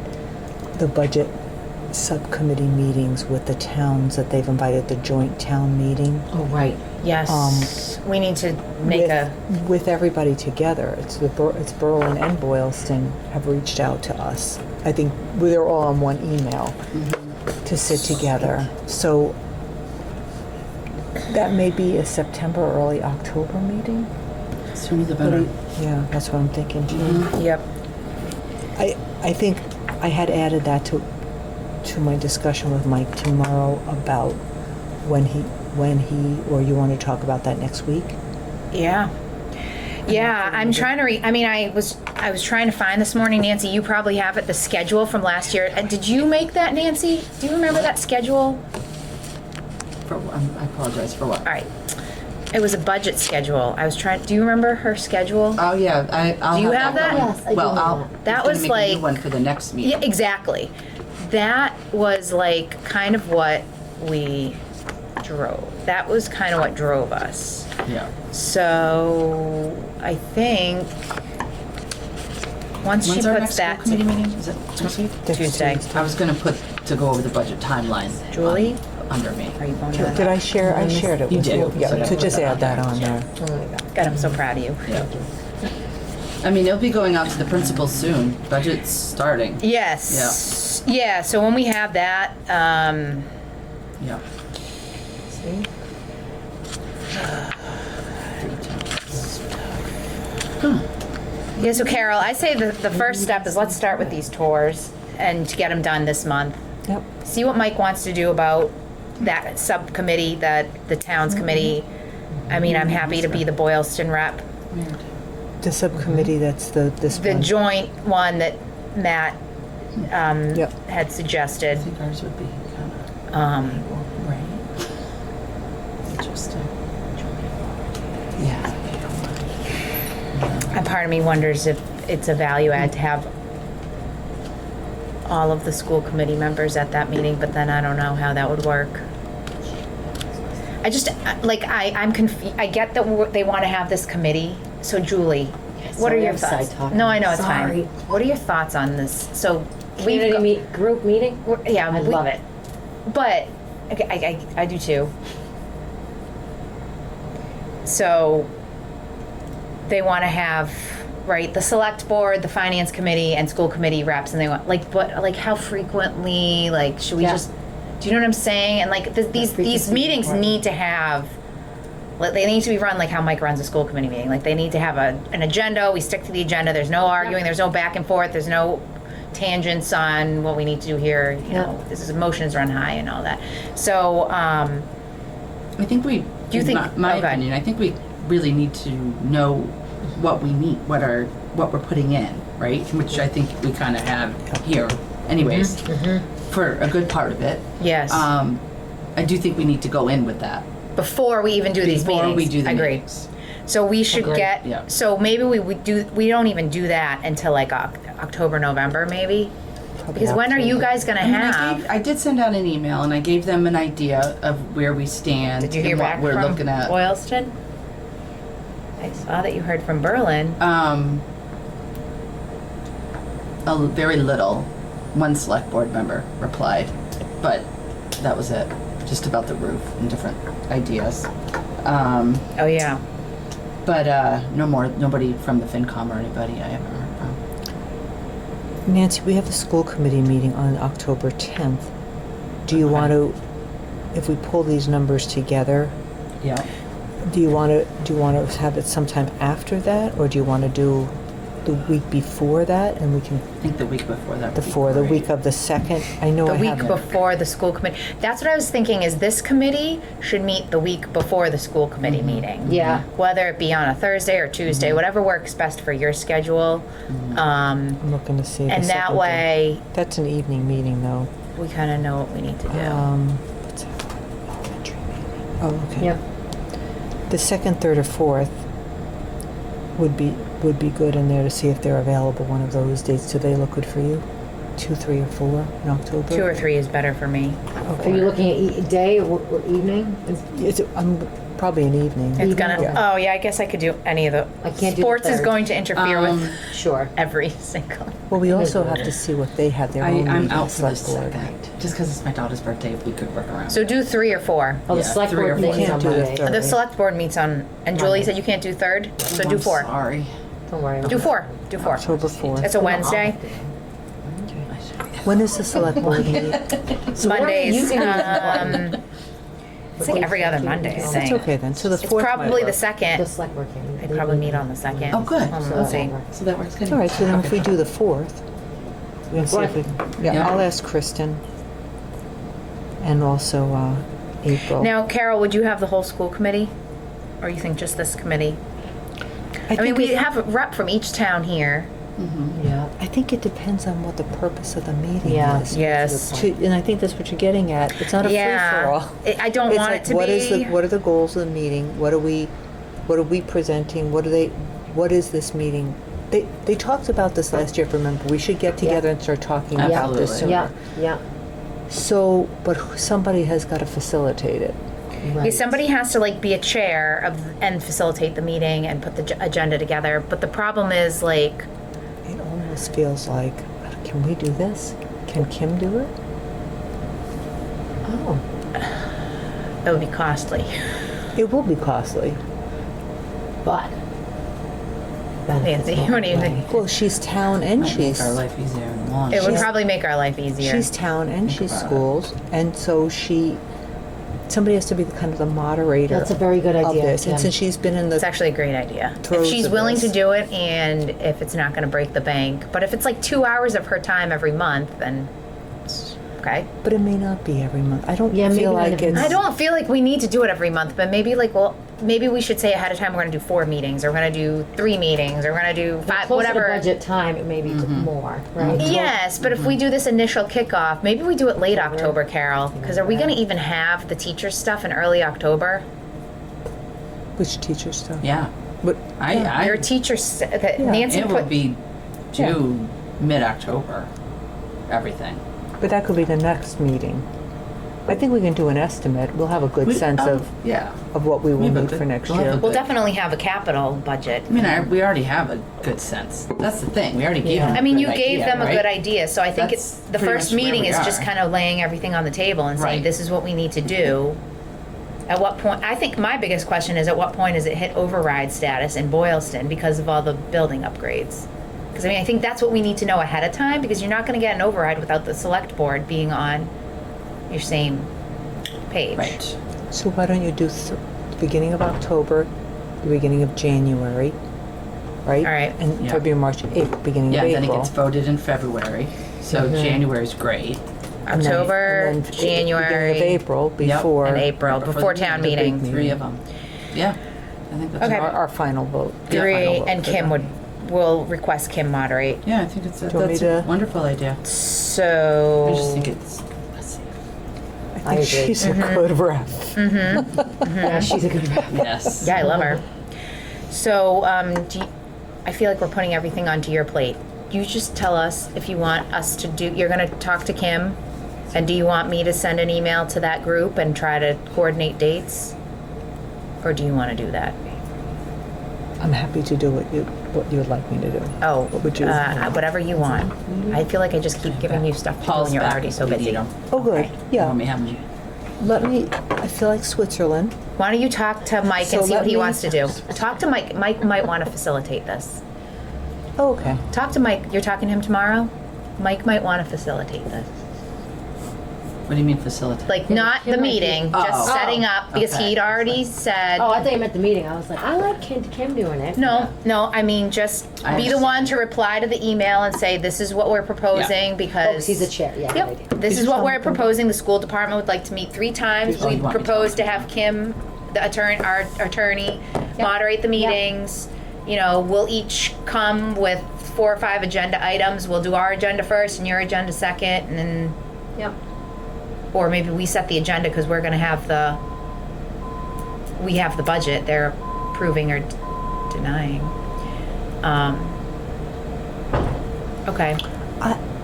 the budget subcommittee meetings with the towns that they've invited, the joint town meeting. Oh, right. Yes, we need to make with everybody together. It's Berlin and Boylston have reached out to us. I think they're all on one email to sit together. So that may be a September or early October meeting. Sooner the better. Yeah, that's what I'm thinking too. Yep. I think I had added that to my discussion with Mike tomorrow about when he or you want to talk about that next week? Yeah. Yeah, I'm trying to I was trying to find this morning, Nancy, you probably have it, the schedule from last year. Did you make that, Nancy? Do you remember that schedule? I apologize for what? All right. It was a budget schedule. Do you remember her schedule? Oh yeah, I'll Do you have have that? going. Yes, I do Well, have that I was make a new like- one for the next meeting. Yeah, exactly. That was like kind of what we drove. That was kind of what drove us. Yeah. So I think once When's she our puts next that school committee meeting? Is it next week? Tuesday. I was gonna to go over the budget timeline. Julie? Under me. Are you going to that? Did I share? I shared it You with did. you. Yeah, So so put just that add on that there. on there. Oh my God. God, I'm so proud of you. Yeah. I mean, it'll be going out to the principals soon. Budget's starting. Yes. Yeah. So when we have that, Yeah. See? yeah. So Carol, I say the first step is let's start with these tours and to get them done this month. Yep. See what Mike wants to do about that subcommittee, the towns committee. I mean, I'm happy to be the Boylston rep. The subcommittee, that's this The one. joint one that Matt Yep. had suggested. I think ours would be kind of right. Interesting. Yeah. And part of me wonders if it's a value add to have all of the school committee members at that meeting, but then I don't know how that would work. I just, I'm confused. I get that they want to have this committee. So Julie, what are sorry, your I'm thoughts? side-talking. No, I know, it's Sorry. fine. What are your thoughts on this? So Community group meeting? yeah, I love it. But, okay, I do too. So, they want to have, right, the select board, the finance committee, and school committee reps, and they want, but how frequently, should we Yeah. just, do you know what I'm saying? And these frequency meetings important. need to have, they need to be run like how Mike runs a school committee meeting. They need to have an agenda, we stick to the agenda, there's no arguing, there's no back and forth, there's no tangents on what we need to do here, you know, this is emotions run high and all that. So, I think we. Do you think- My okay. opinion? I think we really need to know what we need, what we're putting in, right? Which I think we kind of have here, anyways, for a good part of it. yes. I do think we need to go in with that Before we even do these meetings. before we do the I agree. meetings. So we should Agreed. get, Yeah. so maybe we don't even do that until October, November, maybe? Because when are you guys gonna I mean, have? I did send out an email and I gave them an idea of where we stand. Did you hear and what back we're from looking at. Boylston? I saw that you heard from Berlin. Very little. One select board member replied, but that was it. Just about the roof and different ideas. Oh, yeah. But nobody from the FinCom or anybody I haven't heard from. Nancy, we have the school committee meeting on October 10th. Do you want to, if we pull these numbers together, Yeah. do you want to have it sometime after that, or do you want to do the week before that, and we can I think the week before that. would be the great. week of the 2nd? I know The I week haven't. before the school committee. That's what I was thinking, is this committee should meet the week before the school committee meeting. Yeah. Whether it be on a Thursday or Tuesday, whatever works best for your schedule. I'm looking to see. the And that second day. way, That's an evening meeting, though. we kind of know what we need to do. What's that? Elementary meeting. Oh, okay. Yep. The second, third, or fourth would be good in there to see if they're available one of those dates. Do they look good for you? 2, 3, or 4 in October? 2 or 3 is better for me. Are you looking at day or evening? I'm probably an evening. It's gonna. Yeah. Oh yeah, I guess I could do any of the. I can't do the Sports is third. going to interfere with Sure. every single. Well, we also have to see what they have their own I'm meeting, out for the select board. second, just because it's my daughter's birthday, if we could work around. So do 3 or 4. Oh, the Yeah, select 3 or board meeting's 4. on Can't do the Monday. third. The select board meets on, and Julie said you can't do 3rd, so do I'm 4. Sorry. Don't worry about Do it. 4. Do 4. October 4th. It's a Wednesday. When is the select board meeting? So what are Mondays. you gonna do? It's like every other Monday, I It's think. okay then. So the It's 4th might probably the work. 2nd. The select board can. They probably meet on the 2nd. Oh, good. We'll see. So that works good. All right, so then if we do the 4th, we can see if we, yeah, Yeah. I'll ask Kristen. And also April. Now, Carol, would you have the whole school committee? Or you think just this committee? I mean, think we it- have a rep from each town here. Yeah. I think it depends on what the purpose of the meeting Yeah. is. Yes. And I think that's what you're getting at. It's not a free-for-all. I don't It's want like, it to what is be. what are the goals of the meeting? What are we presenting? What is this meeting? They talked about this last year, if you remember. We should get together and start talking about this Absolutely. sooner. Yeah, yeah. So, but somebody has got to facilitate it. Right. Somebody has to like be a chair and facilitate the meeting and put the agenda together. But the problem is like, It almost feels like, can we do this? Can Kim do it? Oh, it would be costly. It will be costly. but. Nancy, what do you think? Well, she's town and Might make she's our life easier in the long It would run. probably make our life easier. she's town and she's about it. schools, and so somebody has to be the kind of the moderator. That's a very good of idea, this. yeah. And since she's been in It's the actually a great idea. If Throes she's of willing this. to do it and if it's not going to break the bank. But if it's like 2 hours of her time every month, then it's okay. but it may not be every month. I don't Yeah, maybe feel not like every it's. month. I don't feel like we need to do it every month, but maybe like, well, maybe we should say ahead of time we're going to do 4 meetings, or we're going to do 3 meetings, or we're going to do 5, Closer whatever. to budget time, it may be more, right? Yes, but if we do this initial kickoff, maybe we do it late October, Carol. Because are we going to even have the teacher stuff in early October? Which teacher stuff? Yeah. But Your teacher, that Nancy It put. will be due mid-October, everything. but that could be the next meeting. I think we can do an estimate. We'll have a good sense of Yeah. what we will We have a need good- for next we'll have year. a We'll good- definitely have a capital budget. I mean, we already have a good sense. That's the thing. We already gave them I a mean, good you gave idea, them a right? good idea, so I think That's it's the pretty first much where meeting we is just are. kind of laying everything on the table and saying, Right. this is what we need to do. At what point, I think my biggest question is, at what point does it hit override status in Boylston because of all the building upgrades? Because I mean, I think that's what we need to know ahead of time, because you're not gonna get an override without the select board being on your same page. Right. So why don't you do the beginning of October, the beginning of January, right? All right. And Yeah. February, March, April, beginning Yeah, of then it April. gets voted in February. So January's great. And then- October, and then Beginning January, of April, before and April, before town the big meeting. meeting. 3 of them. Yeah. I think that's Okay. our final vote. Yeah, 3, final vote and for Kim that. will request Kim moderate. Yeah, I think it's Do you want that's me a to- wonderful idea. So. I just think it's let's see. I think I agree. she's a good rep. Yeah, she's a good rep. Yes. Yeah, I love her. So, I feel like we're putting everything onto your plate. You just tell us if you want us to do, you're gonna talk to Kim, and do you want me to send an email to that group and try to coordinate dates? Or do you wanna do that? I'm happy to do what you would like me to do. Oh, What would you? whatever you want. I feel like I just keep giving you stuff to do Paul's when you're back already so if we busy. need him. Oh, good. Yeah. Let me have them. I feel like Switzerland. Why don't you talk to Mike So and see let what he me- wants to do? Talk to Mike. Mike might wanna facilitate this. Oh, okay. Talk to Mike. You're talking to him tomorrow? Mike might wanna facilitate this. What do you mean facilitate? Like, not Kim the might be- meeting, Oh. just setting up, because Okay. he'd already said, Oh, I thought you meant the meeting. I was like, I like Kim doing it. no, I mean, just I be the one to reply to the email and say, this is what we're proposing, Oh, because. 'cause he's the chair. Yeah, good Yep, idea. this is what we're proposing, the school department would like to meet 3 times. Oh, you We want me to propose talk to to have Kim, our attorney, moderate the Yep. meetings. You know, we'll each come with 4 or 5 agenda items, we'll do our agenda first and your agenda second, and then Yep. or maybe we set the agenda because we're gonna have we have the budget, they're approving or denying. Okay.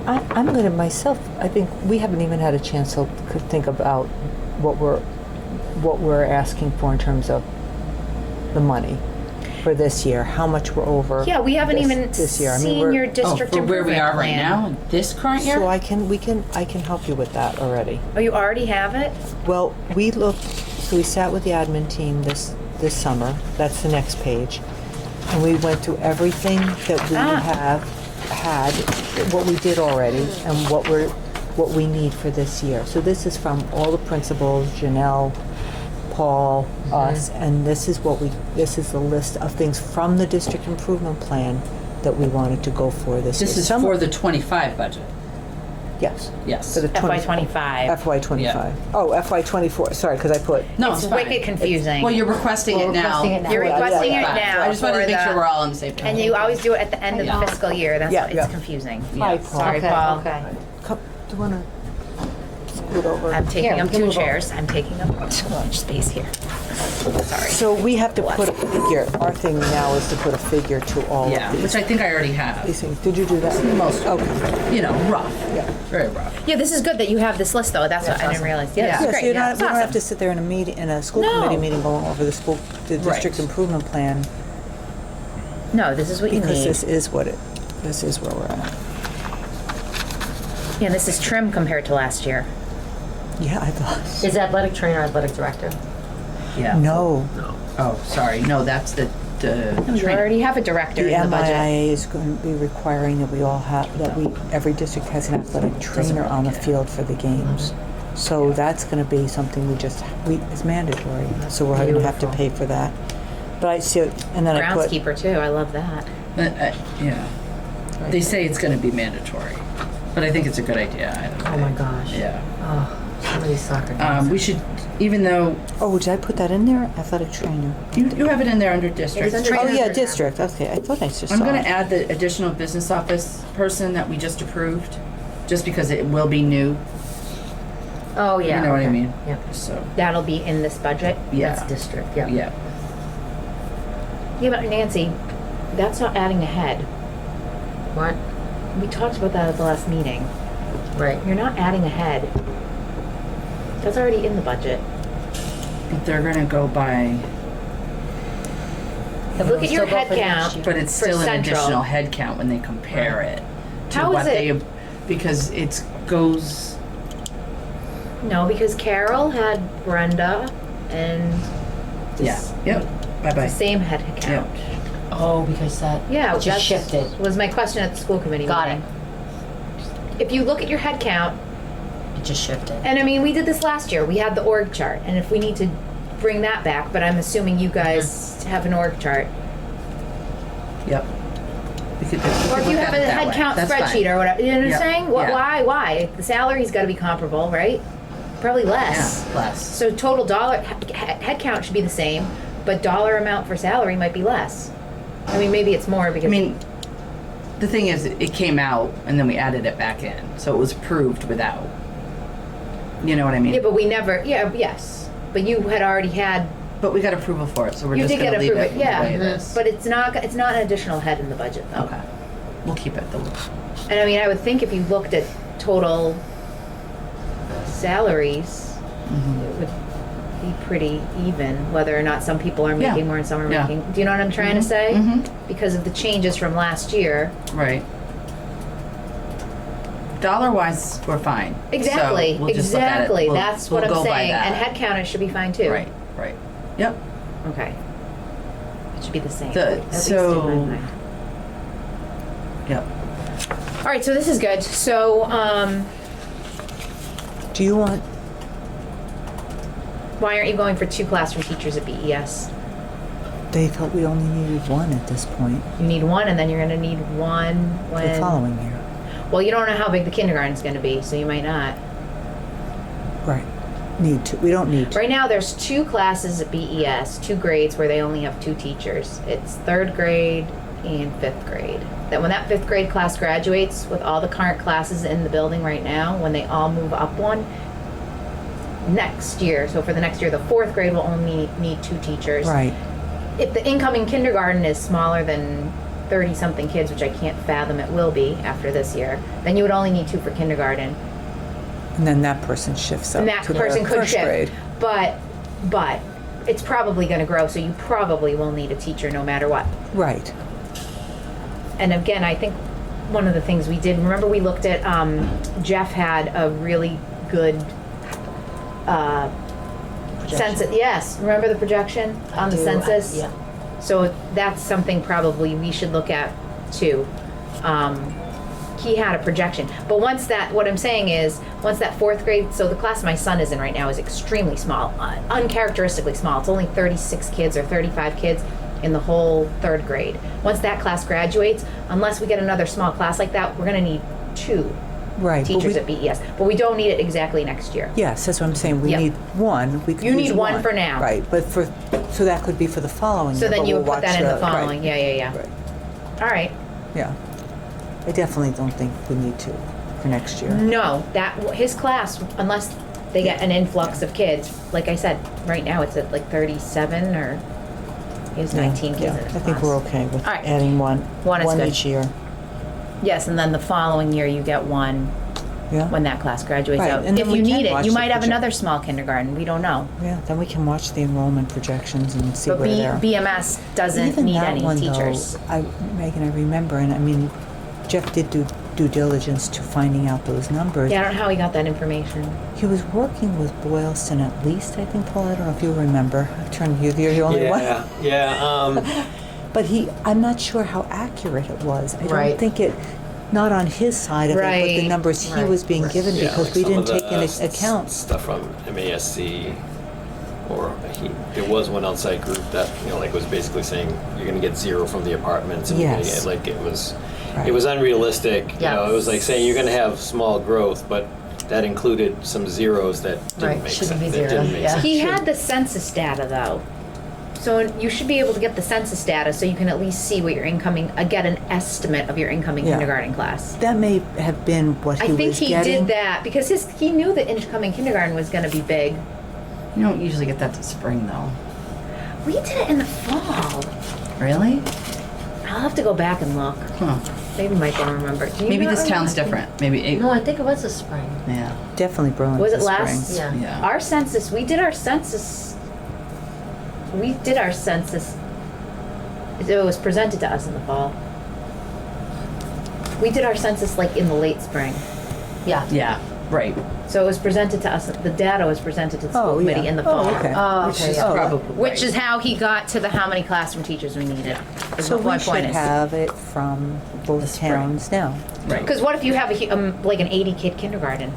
I'm going to myself, I think we haven't even had a chance to think about what we're asking for in terms of the money for this year, how much we're over. Yeah, we haven't even this year. I mean, seen your district for where we improvement are right plan. now, this current year? So I can help you with that already. Oh, you already have it? Well, we sat with the admin team this summer. That's the next page. And we went through everything that we have had, what we did already, and what we need for this year. So this is from all the principals, Janelle, Paul, us, and this is the list of things from the district improvement plan that we wanted to go for this year. This is for the 25 budget. Yes. Yes. For the FY25. FY25. Yeah. Oh, FY24. Sorry, because I put. No, It's it's fine. wicked confusing. Well, you're requesting it now. requesting it now. You're Yeah, requesting yeah, it yeah. now. I just wanted to for make sure the- we're all on the same page. And you always do it at the end of Yeah. the fiscal year. That's Yeah, why yeah. it's confusing. Hi, Yeah. Paul. Sorry, Okay, Paul. okay. Do you want to scoot over? I'm taking Here, up we can 2 move on. chairs. I'm taking up too much space here. Sorry. So we have to put a figure. Our thing now is to put a figure to all Yeah, of which these. I think I already have. These things. Did you do that? Most. Okay. You know, rough. Yeah. Very rough. Yeah, this is good that you have this list, though. That's what I didn't realize. Yeah, Yeah. this Yeah, is so great. you're Yeah, not, it's we don't have awesome. to sit there in a meeting, in a school No. committee meeting going over the district Right. improvement plan, No, this is what you because need. this is where we're at. Yeah, this is trim compared to last year. Yeah, I thought. Is athletic trainer athletic director? Yeah. No, Oh, sorry. No, that's the You trainer. already have a director the in the budget. MIA is going to be requiring that we all have, every district has an athletic trainer on the field for the games. So that's going to be something it's mandatory, so we're going to have to pay for that. But I see, and then I put. Groundskeeper, too. I love that. Yeah. They say it's going to be mandatory, but I think it's a good idea. I don't know. Oh my gosh. Yeah. Oh, some of these soccer games. We should, even though Oh, did I put that in there? Athletic trainer. you have it in there under district. It's under- Oh, yeah, Trainer. district, okay, I thought I just saw I'm going it. to add the additional business office person that we just approved, just because it will be new. Oh, yeah. You know what I okay. mean? Yep. So, That'll be in this budget? yeah. That's district, yeah. Yeah. Yeah, but Nancy, that's not adding a head. What? We talked about that at the last meeting. Right. You're not adding a head. That's already in the budget. But they're going to go by, Look at your still go head for next count year. but it's for still an Central. additional head count when they compare it to How is what it? they, because it goes, No, because Carol had Brenda and yeah. Yep. the Bye-bye. same head count. Oh, because that Yeah, just that's- shifted. Was my question at the school committee Got meeting. If you look at your head count, It just shifted. and I mean, we did this last year. We had the org chart, and if we need to bring that back, but I'm assuming you guys have an org chart. Yep. We could- we Or could if you look have at a it that head way. count That's spreadsheet fine. or whatever. You know what I'm Yeah, saying? yeah. Why? The salary's got to be comparable, right? Probably less. Yeah, less. So total head count should be the same, but dollar amount for salary might be less. I mean, maybe it's more because I mean, the thing is, it came out and then we added it back in, so it was approved without. You know what I mean? yeah, but we never. Yeah, yes, but you had already had. But we got approval for it, so we're You just did going get to leave approval, it yeah. the way it is. But it's not an additional head in the budget, though. Okay, we'll keep it. And I mean, I would think if you looked at total salaries, Mm-hmm. it would be pretty even, whether or not some people are Yeah. making more and some are Yeah. making. Do you know what I'm trying to say? Mhm. Because of the changes from last year. Right. Dollar wise, we're fine. Exactly. So we'll just look at it. Exactly. We'll- That's we'll what I'm go by saying. that. And head count, it should be fine too. Right. Right. Yep. Okay. It should be the same. The- at least so- in my mind. Yep. All right. So this is good. So Do you want, why aren't you going for 2 classroom teachers at BES? they felt we only needed one at this point, You need 1, and then you're going to need 1 the when. following year. Well, you don't know how big the kindergarten's going to be, so you might not. Right. Need to, we don't need to. Right now, there's 2 classes at BES, 2 grades where they only have 2 teachers. It's 3rd grade and 5th grade. That when that 5th grade class graduates, with all the current classes in the building right now, when they all move up 1, next year, so for the next year, the fourth grade will only need 2 teachers. Right. If the incoming kindergarten is smaller than 30-something kids, which I can't fathom it will be after this year, then you would only need 2 for kindergarten. And then that person shifts up And that to person the could first shift. grade. But it's probably gonna grow, so you probably will need a teacher no matter what. Right. And again, I think one of the things we did, remember we looked at, Jeff had a really good, census, yes, remember the projection on the census? Yeah. So that's something probably we should look at too. He had a projection, but once that, what I'm saying is, once that fourth grade, so the class my son is in right now is extremely small, uncharacteristically small. It's only 36 kids or 35 kids in the whole third grade. Once that class graduates, unless we get another small class like that, we're gonna need 2 Right. but teachers we- at BES, but we don't need it exactly next year. Yes, that's what I'm saying. We Yep. need one. We could You use need one for now. Right, but so that could be for the following So year. then but you we'll would put watch that in the right. following, yeah. Right. All right. Yeah. I definitely don't think we need 2 for next year. No, his class, unless they get an influx of kids, like I said, right now it's at like 37 or he has 19 kids Yeah, in his I think class. we're okay with All right. adding one. One is good. each year. Yes, and then the following year you get one Yeah. when that class graduates Right, out. and If then you we can need it, watch you the might have project- another small kindergarten. We don't know. Yeah, then we can watch the enrollment projections and see But where they're. BMS doesn't Even need that any one, teachers. Though, Megan, I remember, and I mean, Jeff did do due diligence to finding out those numbers. Yeah, I don't know how he got that information. He was working with Boylston at least, I think, Paul. I don't know if you remember. I'm trying to, you're the only one. Yeah. But I'm not sure how accurate it was. I Right. don't think it, not on his side of it, but Right. the numbers he Right. was being given Yeah, because like we some didn't of take into the account. stuff from MASC, or there was one outside group that like was basically saying you're going to get 0 from the apartments, and you're gonna Yes. get, like it was Right. unrealistic. Yeah. It was like saying you're going to have small growth, but that included some zeros that didn't Right, make shouldn't sense. be That zero, didn't make yeah. sense. He had the census data though. So you should be able to get the census data so you can at least see what your incoming, get an estimate of your incoming Yeah. kindergarten class. That may have been what he I think was he getting. did that because he knew the incoming kindergarten was going to be big. You don't usually get that to spring though. We did it in the fall. Really? I'll have to go back and look. Huh. Maybe Mike will remember. Do you Maybe not this town's remember? different. Maybe it, No, I think it was a spring. yeah. Definitely Berlin. Was it this last? spring. Yeah. Yeah. Our census, we did our census. We did our census. It was presented to us in the fall. We did our census like in the late spring. Yeah. Yeah. Right. So it was presented to us, the data was presented to the Oh, school committee yeah. in the Oh, fall. okay. Oh, Which okay, is yeah. probably Which right. is how he got to the how many classroom teachers we needed. Is So what we my should point is. have it from both spring. towns now. right. Because what if you have like an 80 kid kindergarten?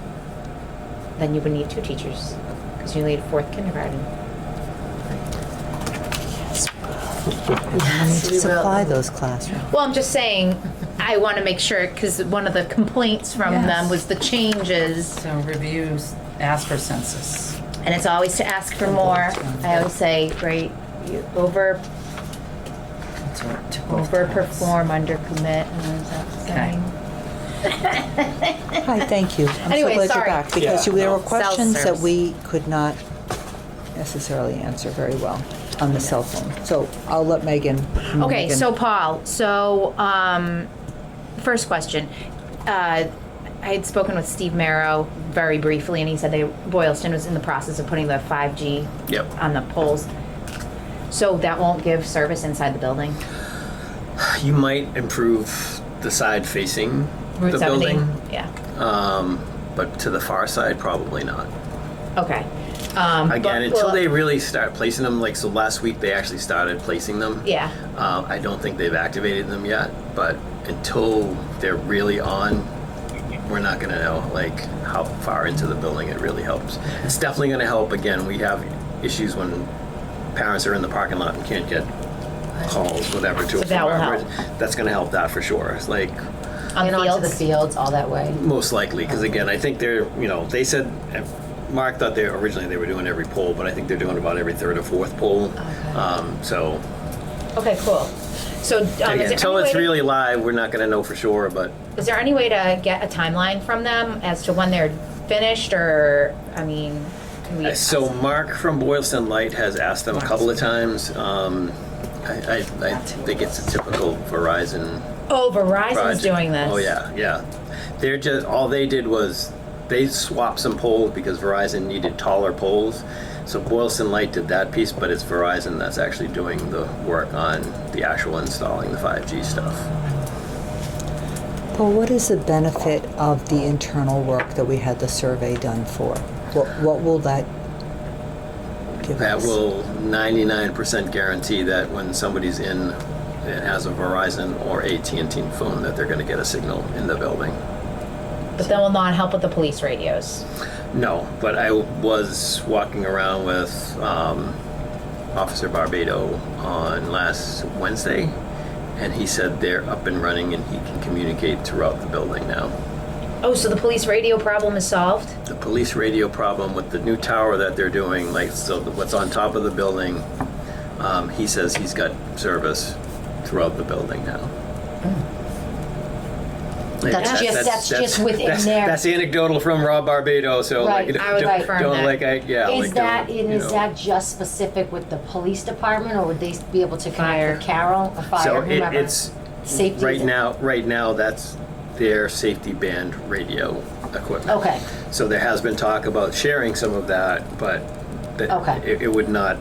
Then you would need 2 teachers because you need a 4th kindergarten. We need to supply those classrooms. Well, I'm just saying, I want to make sure because one of the complaints from Yes. them was the changes, So reviews, ask for census. and it's always to ask for more. I always say, right, you That's what to both towns. overperform, undercommit, and what is that saying? Hi, thank you. I'm Anyway, so glad sorry. you're back because Yeah, there no. were questions that Self-service. we could not necessarily answer very well on the cell phone. So I'll let Megan. Okay, so Paul, first question. I had spoken with Steve Marrow very briefly, and he said Boylston was in the process of putting the 5G Yep. on the poles. So that won't give service inside the building? You might improve the side facing Route the 70? building, Yeah, but to the far side, probably not. okay. Again, until they really start placing them, like so last week they actually started placing them. Yeah, I don't think they've activated them yet, but until they're really on, we're not gonna know like how far into the building it really helps. It's definitely gonna help. Again, we have issues when parents are in the parking lot and can't get calls, whatever, to So a that will farm. help. That's gonna help that for sure. It's like on And onto the fields? fields all that way. most likely, because again, I think they're, they said, Mark thought originally they were doing every poll, but I think they're doing about every 3rd or 4th poll. So Okay, cool. So, again, is until there any it's way really live, we're not gonna know for sure, but is there any way to get a timeline from them as to when they're finished, or, I mean, Can we So ask? Mark from Boylston Light has asked them a couple of times. I think it's a typical Verizon Oh, Verizon's project. doing this. Oh yeah. They're just, all they did was they swapped some poles because Verizon needed taller poles. So Boylston Light did that piece, but it's Verizon that's actually doing the work on the actual installing the 5G stuff. Paul, what is the benefit of the internal work that we had the survey done for? What will that give That us? will 99% guarantee that when somebody's in that has a Verizon or AT&T phone, that they're going to get a signal in the building. But that will not help with the police radios. No, but I was walking around with Officer Barbado on last Wednesday, and he said they're up and running and he can communicate throughout the building now. Oh, so the police radio problem is solved? The police radio problem with the new tower that they're doing, like, so what's on top of the building, he says he's got service throughout the building now. That's just within there. That's anecdotal from Rob Barbado, so Right. like, I would confirm don't that. like I yeah. Is like, that, don't, and you is know. that just specific with the police department, or would they be able to Fire. connect with Carol or fire, So whomever? it's Safety right is- now. Right now, that's their safety band radio equipment. Okay. So there has been talk about sharing some of that, but Okay. it would not,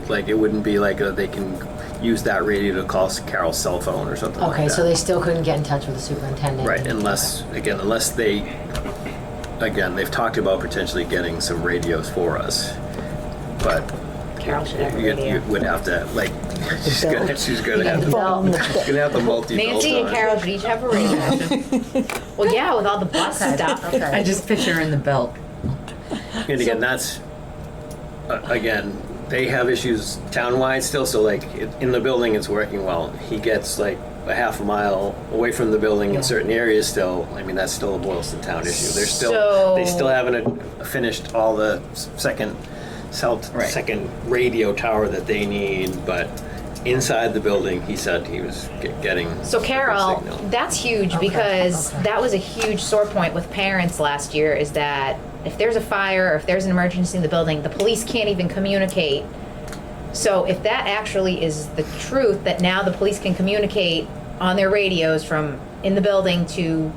like, it wouldn't be like they can use that radio to call Carol's cell phone or something like Okay, that. so they still couldn't get in touch with the superintendent? Right, unless they've talked about potentially getting some radios for us, but Carol should have a you radio. would have to, like, she's gonna have the multi-belt Nancy and on. Carol should each have a radio. Well, yeah, with all the bus stuff. I just picture in the belt. And again, that's, again, they have issues townwide still, so like, in the building, it's working well. He gets like a half a mile away from the building in certain areas still. I mean, that's still a Boylston Town issue. They're still, So- they still haven't finished all the second radio tower that they need, but inside the building, he said he was getting So Carol, signal. that's huge Okay, because okay. that was a huge sore point with parents last year, is that if there's a fire or if there's an emergency in the building, the police can't even communicate. So if that actually is the truth, that now the police can communicate on their radios from in the building to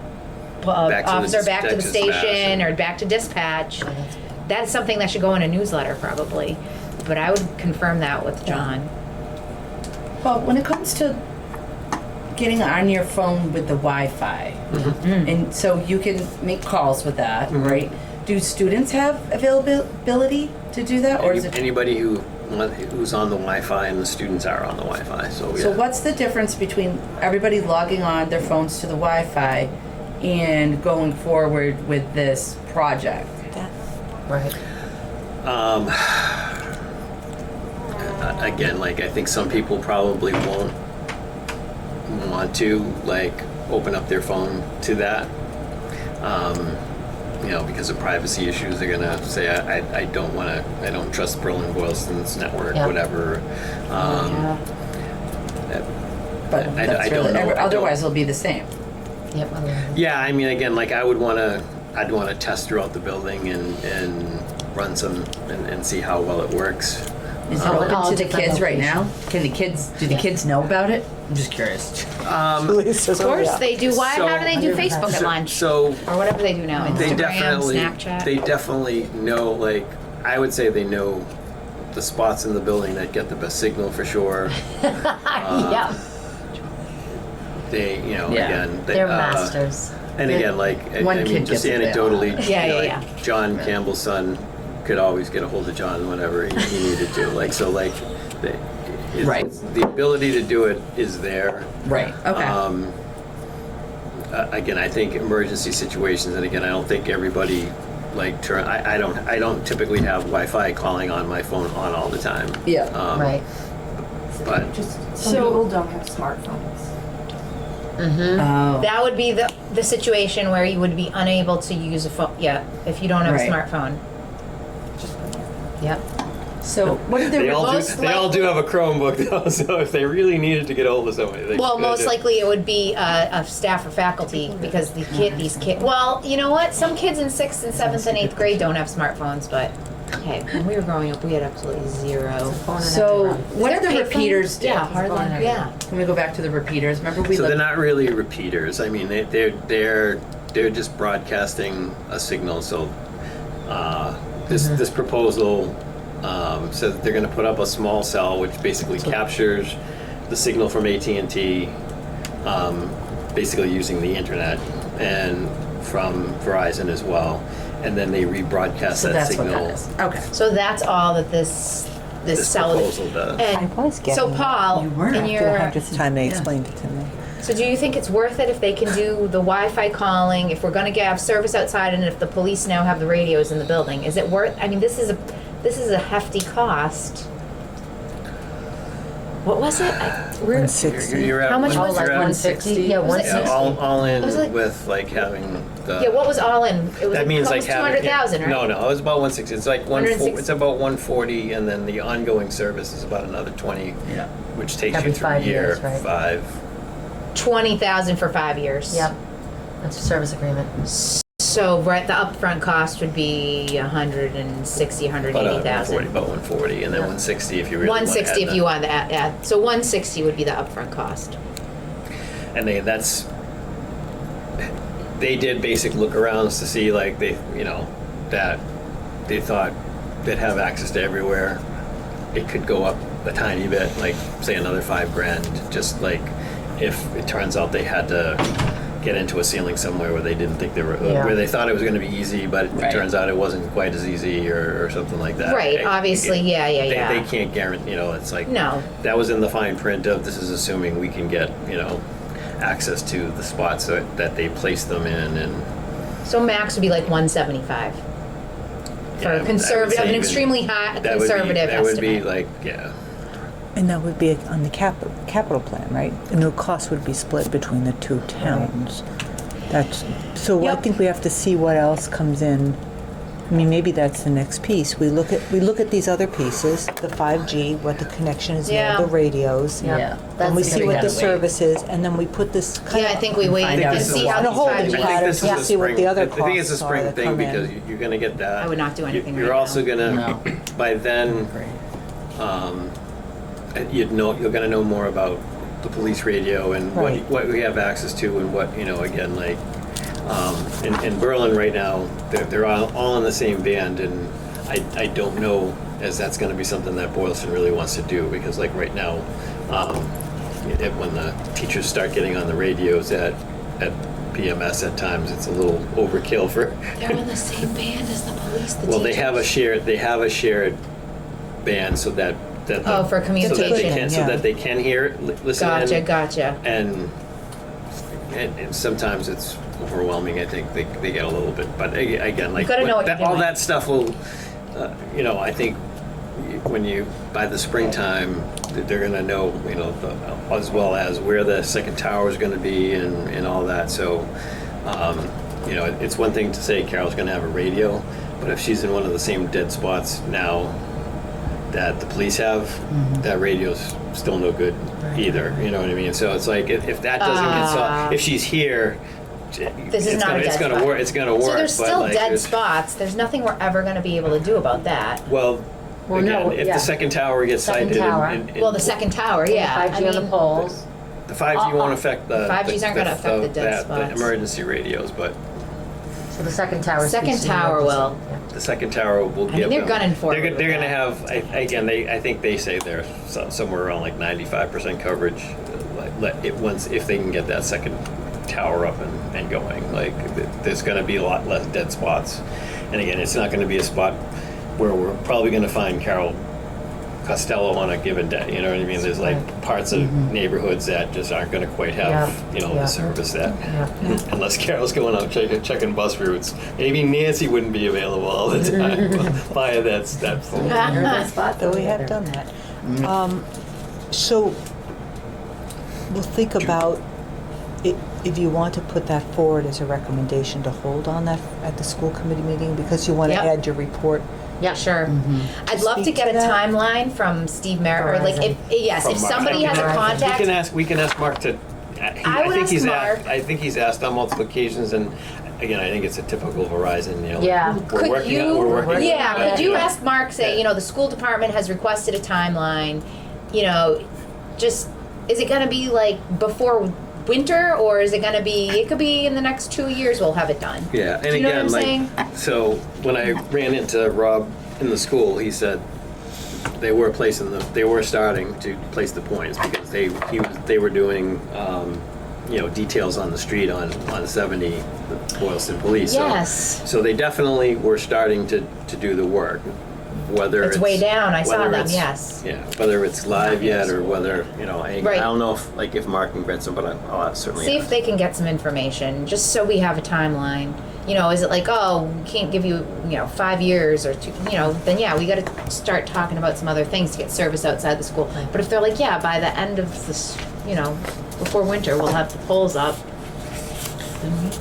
Back to the officer back to the dispatch station and- or back to dispatch, that's something that should go in a newsletter probably. But I would confirm that with John. Well, when it comes to getting on your phone with the Wi-Fi, and so you can make calls with that, right? Do students have availability to do that, or is it? Anybody who's on the Wi-Fi, and the students are on the Wi-Fi, so yeah. So what's the difference between everybody logging on their phones to the Wi-Fi and going forward with this project? Right. Again, like, I think some people probably won't want to, like, open up their phone to that. You know, because of privacy issues, they're gonna say, I don't trust Berlin Boylston's network, Yeah. whatever. But I that's don't really, know. I don't- otherwise it'll be the same. Yep. Yeah, I mean, again, like, I'd want to test throughout the building and run some and see how well it works. Is it All open to the different kids right now? locations. Do the kids know about it? I'm just curious. Of course they do. Why? So- How do they do Facebook at lunch? So Or whatever they do now, they Instagram, Snapchat. Snapchat. They definitely know, like, I would say they know the spots in the building that get the best signal for sure. Yeah, They, you know, Yeah. again, they, they're masters. And again, like, One I mean, kid just gets it, they all anecdotally, Yeah, you know, yeah, like, John Campbell's son could always get a hold of John whenever he needed to. Like, so, like, Right. the ability to do it is there. Right, okay. Again, I think emergency situations, and again, I don't think everybody, like, I don't typically have Wi-Fi calling on my phone on all the time. Yeah. Right. But Just some people don't have smartphones. Oh. That would be the situation where you would be unable to use a phone. Yeah, if you don't have Right. a smartphone. Yep. So what did they all most do have a Chromebook though, so if they really needed to get a hold of somebody, they Well, could most do. likely it would be a staff or faculty because these kids. Well, you know what? Some kids in 6th and 7th and 8th grade don't have smartphones, but Okay, when we were growing up, we had absolutely zero. So what are the Is there repeaters? payphones? Yeah, hardly, Phone yeah. Can we go back to the repeaters? Remember we So they're looked. not really repeaters. I mean, they're just broadcasting a signal. So this proposal says that they're going to put up a small cell, which basically captures the signal from AT&T, basically using the internet, and from Verizon as well. And then they rebroadcast So that that's signal. what that is. Okay. So that's all that this This cell. proposal does. And I was getting so that. Paul, You were. in For the your 100th time they explained it to me. so do you think it's worth it if they can do the Wi-Fi calling, if we're going to have service outside, and if the police now have the radios in the building? Is it worth? I mean, this is a hefty cost. What was it? We're 160. You're at How much Oh, was like it? 160? Yeah, Was it- 160. all in It was like- with like having the. Yeah, what was all in? It was That means like almost having 200,000, right? No, it was about 160. It's like 160. It's about 140, and then the ongoing service is about another 20, Yeah. which takes Every you through 5 year years, right? 5. 20,000 for 5 years. Yep. That's a service agreement. So right, the upfront cost would be 160, About 180,000. about 140, and then 160 if you really 160 if want you want to add. So 160 would be the upfront cost. And they did basic look arounds to see like that they thought they'd have access to everywhere. It could go up a tiny bit, like say another $5,000, just like if it turns out they had to get into a ceiling somewhere where they didn't think they were, Yeah. where they thought it was going to be easy, but it Right. turns out it wasn't quite as easy or something like that. Right, obviously, yeah. They can't guarantee, it's like, No. that was in the fine print of this is assuming we can get, access to the spots that they place them in, and So max would be like 175 for Yeah, I a would conservative, say an even- extremely high that would be, conservative that would be estimate. like, yeah. And that would be on the capital plan, right? And the cost would be split between the two towns. So I Yep. think we have to see what else comes in. I mean, maybe that's the next piece. We look at these other pieces, the 5G, what the connection is Yeah. now, the radios. Yeah. And we That's see the what big the one. service is, and then we put this kind Yeah, I of think we wait Find out and as see well. how On a these whole, 5G. we I think this Yeah. is a See what spring. the other I think it's a costs are spring that thing come in. because you're going to get that. I would not do anything You're right also now. going to, No. by then, you're going to know more about the police radio and Right. what we have access to, and what again, like in Berlin right now, they're all in the same band, and I don't know as that's going to be something that Boylston really wants to do, because like right now, when the teachers start getting on the radios at PMS at times, it's a little overkill for. They're in the same band as the police. The Well, they teachers. have a shared band so that Oh, for communication. so that they can hear it, listen in. Gotcha. And sometimes it's overwhelming. I think they get a little bit, but again, like gotta know what that, you're all doing. that stuff will, I think when by the springtime, they're going to know, as well as where the second tower is going to be and all that. So, it's one thing to say Carol's going to have a radio, but if she's in one of the same dead spots now that the police have, that radio's still no good either. You know what I mean? So it's like if that doesn't get solved, if she's here, This is not a dead it's gonna spot. work. It's gonna work. So there's but, still like, dead it's- spots. There's nothing we're ever going to be able to do about that. Well, Well, again, no, if yeah. the second tower gets Second sited, tower. and Well, the second tower, yeah. 5G on the poles. the 5G won't affect the 5Gs aren't gonna affect the dead the spots. emergency radios, but So the second tower. Second speaks to the tower will. emergency. Yeah. the second tower will I give mean, they're them. gunning for it They're with going to that. have I think they say they're somewhere around like 95% coverage. If they can get that second tower up and going, like there's going to be a lot less dead spots. And again, it's not going to be a spot where we're probably going to find Carol Costello on a given day. You know what I mean? There's like parts of neighborhoods that just aren't going to quite have Yeah. the service that Yeah. unless Carol's going out checking bus routes. Maybe Nancy wouldn't be available all the time via that phone. Dead spot Though we have done that. So we'll think about if you want to put that forward as a recommendation to hold on that at the school committee meeting, because you want to Yep. add your report. Yeah, sure. I'd love to Speak get to a that. timeline from Steve Merritt, or like if Verizon. if From Mark. somebody has a Verizon. contact. We can ask Mark to I would think ask he's Mark. I think he's asked on multiple occasions, and again, I think it's a typical Verizon. You know, Yeah. Could we're working on yeah, it. could you ask Mark, say, Yeah. you know, the school department has requested a timeline, you know, just, is it gonna be like before winter, or is it gonna be, it could be in the next 2 years we'll have it done? Yeah, and Do you know again, what I'm like, so when I ran into Rob in the school, he said they were starting to place the points because they were doing, you know, details on the street on 70, the Boylston Police. Yes. So they definitely were starting to do the work. Whether It's way down, I saw whether them, it's- yes. Yeah, whether it's live yet or whether, you know, I Right. don't know if Mark can get some, but I'll certainly See if ask. they can get some information, just so we have a timeline. You know, is it like, oh, we can't give you, you know, 5 years or 2, you know, then yeah, we gotta start talking about some other things to get service outside the school. But if they're like, yeah, by the end of this, you know, before winter, we'll have the poles up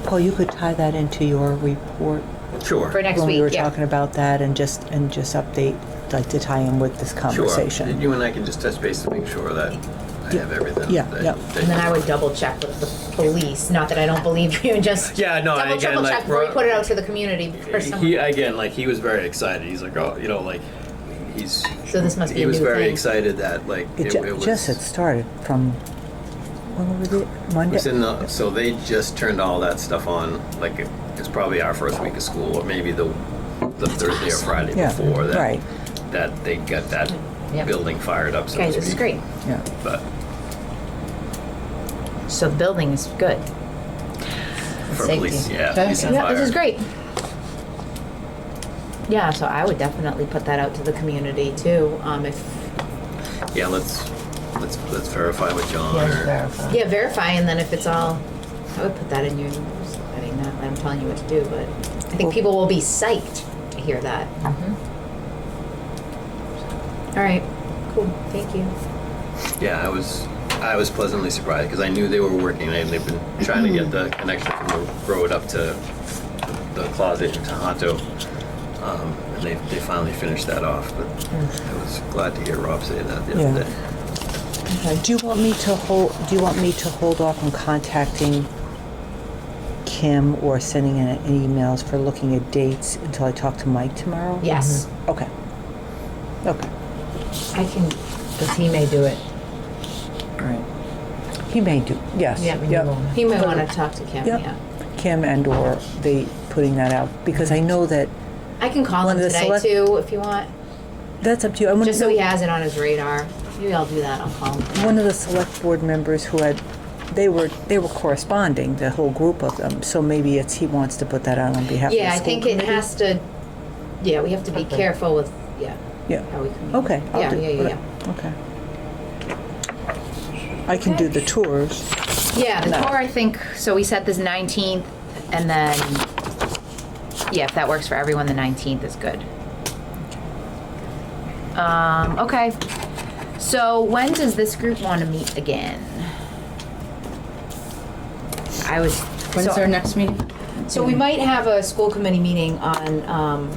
Paul, you could tie that into your report Sure. for next when week, we were yeah. talking about that, and just update, like, to tie in with this conversation. Sure. You and I can just touch base to make sure that I have everything. Yeah, that- yeah. that- And then I would double check with the police, not that I don't believe you, just Yeah, no, double, again, triple like, check before you Rob- put it out to the community for someone. He was very excited. He's like, oh, you know, like, he's. So this must be He a was new very thing. excited that, like, It was. just had started from, when was it, It Monday? was in the, so they just turned all that stuff on, like, it's probably our first week of school, or maybe the Thursday or Friday Yeah, before that. right. That they got that Yep. building fired up, so Okay, to this is speak. great. Yeah. But So the building is good. for Safety. police, yeah, Okay. police and Yeah, this fire. is great. Yeah, so I would definitely put that out to the community too, if, Yeah, let's verify with John. Yeah, or- verify. yeah, verify, and then if it's all, I would put that in your, I mean, not that I'm telling you what to do, but I think people will be psyched to hear that. All right, cool, thank you. Yeah, I was pleasantly surprised because I knew they were working and they've been trying to get the connection from the road up to the closet in Tohoto. And they finally finished that off, but I was glad to hear Rob say that the Yeah. other day. Do you want me to hold off on contacting Kim or sending in emails for looking at dates until I talk to Mike tomorrow? Yes, Okay. Okay. I can, Because he may do it. All right. He may do, yes. Yeah, we Yep. will. he might want to talk to Kim, Yep. yeah. Kim and/or they putting that out, because I know that, I can call One him of the today select- too, if you want, that's up to you. I wanna just so know- he has it on his radar. Maybe I'll do that, I'll call him. One of the select board members who had, they were corresponding, the whole group of them, so maybe he wants to put that out on behalf of the Yeah, I school think it committee. has to, yeah, we have to be Okay. careful with, Yeah, how we communicate. okay. I'll Yeah, do- yeah. Okay. I can do the tours. Yeah, the tour, I think, so we set this 19th, and then, yeah, if that works for everyone, the 19th is good. Okay. So when does this group want to meet again? When's so- our next meeting? So we might have a school committee meeting on,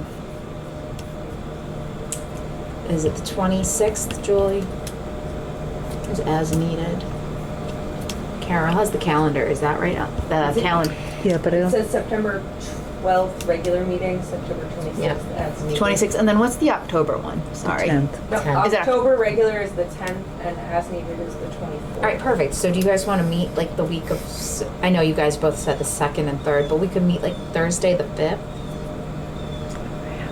is it the 26th, Julie? Is as needed. Carol, how's the calendar? Is that right? The calendar, Yeah, but I It don't, says September 12th, regular meeting, September 26th as needed. 26th, and then what's the October one? Sorry. 10th. No, 10th. Is it October regular is the 10th and as needed is the 24th. All right, perfect. So do you guys want to meet like the week of, I know you guys both said the 2nd and 3rd, but we could meet like Thursday the 5th?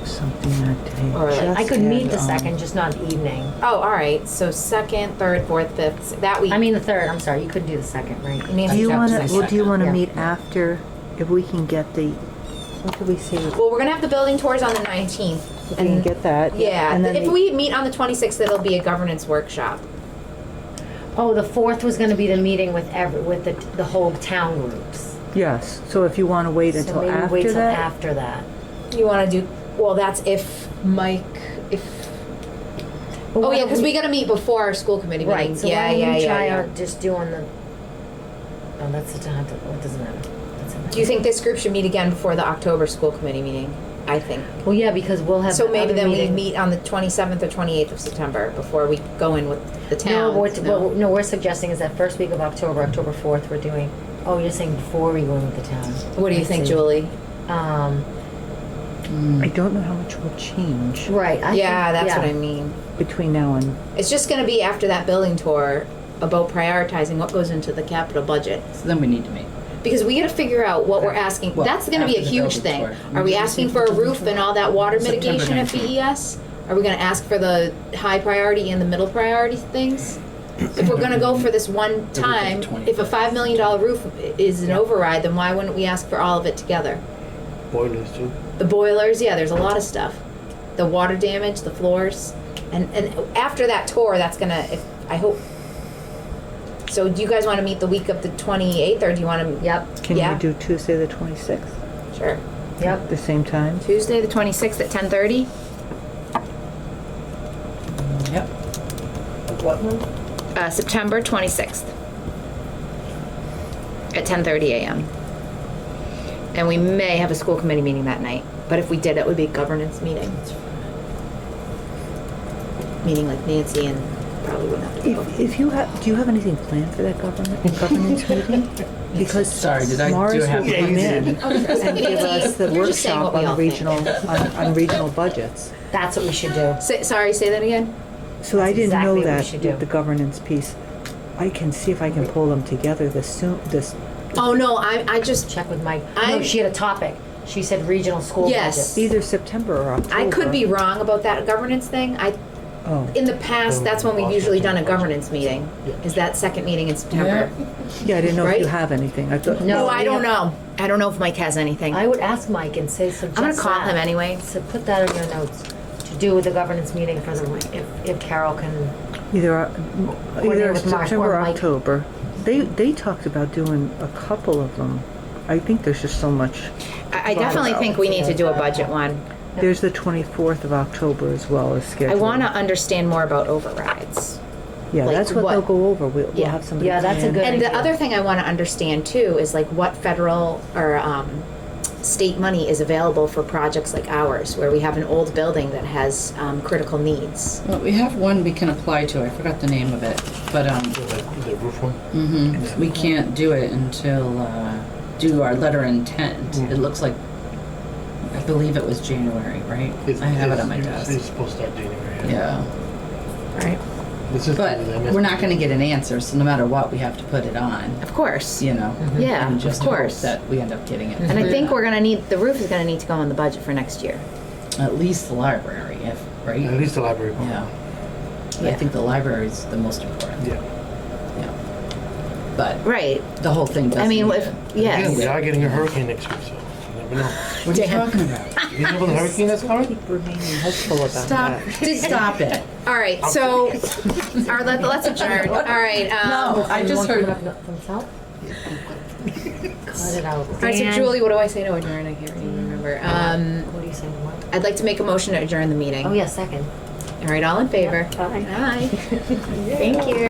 something that day. Or like- I could meet the Just had, 2nd, just not evening. Oh, all right. So 2nd, 3rd, 4th, 5th, that week. I mean the 3rd, I'm sorry, you couldn't do the 2nd, right? Nancy, Do you Chapter want to, says well, do you want to Yeah. meet after, if we can get the, what did we say? If well, we're gonna have the building tours on the 19th. we can get that. Yeah, and then if the- we meet on the 26th, it'll be a governance workshop. Oh, the 4th was gonna be the meeting with the whole town groups. Yes, so if you want to wait So until maybe wait after till that? after that. You want to do, well, that's if Mike, But oh why yeah, don't because we gotta meet before our school committee meeting. Right, so Yeah, why don't yeah, we yeah, try yeah. out just doing the, oh, that's such a, well, it doesn't matter. That's Do you think this group should meet again before the October school committee meeting? I think. Well, yeah, because we'll have. So maybe other then we meeting. meet on the 27th or 28th of September before we go in with the No, town. what we're suggesting is that first week of October, October 4th, we're doing, oh, you're saying before we go in with the town. What do you I think, see. Julie? I don't know how much will change Right. Yeah, that's what I mean. between now and, It's just going to be after that building tour about prioritizing what goes into the capital budget. So then we need to meet. Because we got to figure out what we're asking. Well, That's going to be a after the huge building thing. tour. Are we asking for a roof and all that water September mitigation at 19th. BES? Are we going to ask for the high priority and the middle priority things? If we're going to go for this one time, if a $5 million roof is an override, then why wouldn't we ask for all of it together? Boilers too. The boilers, yeah, there's a lot of stuff. The water damage, the floors. And after that tour, that's going to, I hope. So do you guys want to meet the week of the 28th, or do you want to? Yep. can Yeah. we do Tuesday the 26th, Sure. Yep. the same time? Tuesday, the 26th at 10:30? Yep. What one? September 26th at 10:30 a.m. And we may have a school committee meeting that night, but if we did, it would be a governance meeting. Meeting like Nancy and probably wouldn't have to go. If you have, do you have anything planned for that governance meeting? Because Sorry, did I do Morris have? will come in and give us the You're just saying workshop what we all on think. regional, on regional budgets. That's what we should do. Sorry, say that again? So I didn't exactly know what we that, should do. the governance piece. I can see if I can pull them together this, Oh, no, I just, Check with Mike. I- No, she had a topic. She said regional school Yes. budgets. either September or October. I could be wrong about that governance thing. Oh, In the past, that's when we've usually done a governance meeting, is that second meeting in September. yeah, I didn't know if you Right? have anything. I thought, No. Oh, I don't know. I don't know if Mike has anything. I would ask Mike and say, suggest I'm gonna call that. him anyway. So put that in your notes to do with the governance meeting for the, if Carol can. either with Mark September or or Mike. October. They talked about doing a couple of them. I think there's just so much. I definitely think we need to do a budget one. There's the 24th of October as well as I scheduled. want to understand more about overrides. Yeah, like that's what what- they'll go over. We'll Yeah. have somebody. Yeah, that's come a in. good And the idea. other thing I want to understand too is like what federal or state money is available for projects like ours, where we have an old building that has critical needs. Well, we have one we can apply to. I forgot the name of it, but The roof one. we can't do it until do our letter of intent. It looks like, I believe it was January, right? I have it on my It's desk. supposed to start January. Yeah, Right. This is but we're not going to get an answer, so no matter what, we have to put it on. Of course. You know, Yeah, and of just hope course. that we end up getting it. And I think we're gonna need, the roof is gonna need to go in the budget for next year. At least the library, if right. At least the library. one. Yeah. Yeah. I think the library is the most important. Yeah. Yeah. But Right. the whole thing doesn't. I mean, need if, it. Again, we yes. are getting a hurricane next week, so you never know. What are you Damn. talking about? You know about the hurricane that's coming? Keep remaining hopeful about Stop. that. Stop it. All right, so, let's adjourn. All right. No, I just heard. From South? Cut it out. All right, so Julie, what do I say to adjourn? I can't even remember. What do you say? What? I'd like to make a motion to adjourn the meeting. Oh, yeah, second. All right, all in favor? Aye. Aye. Thank you.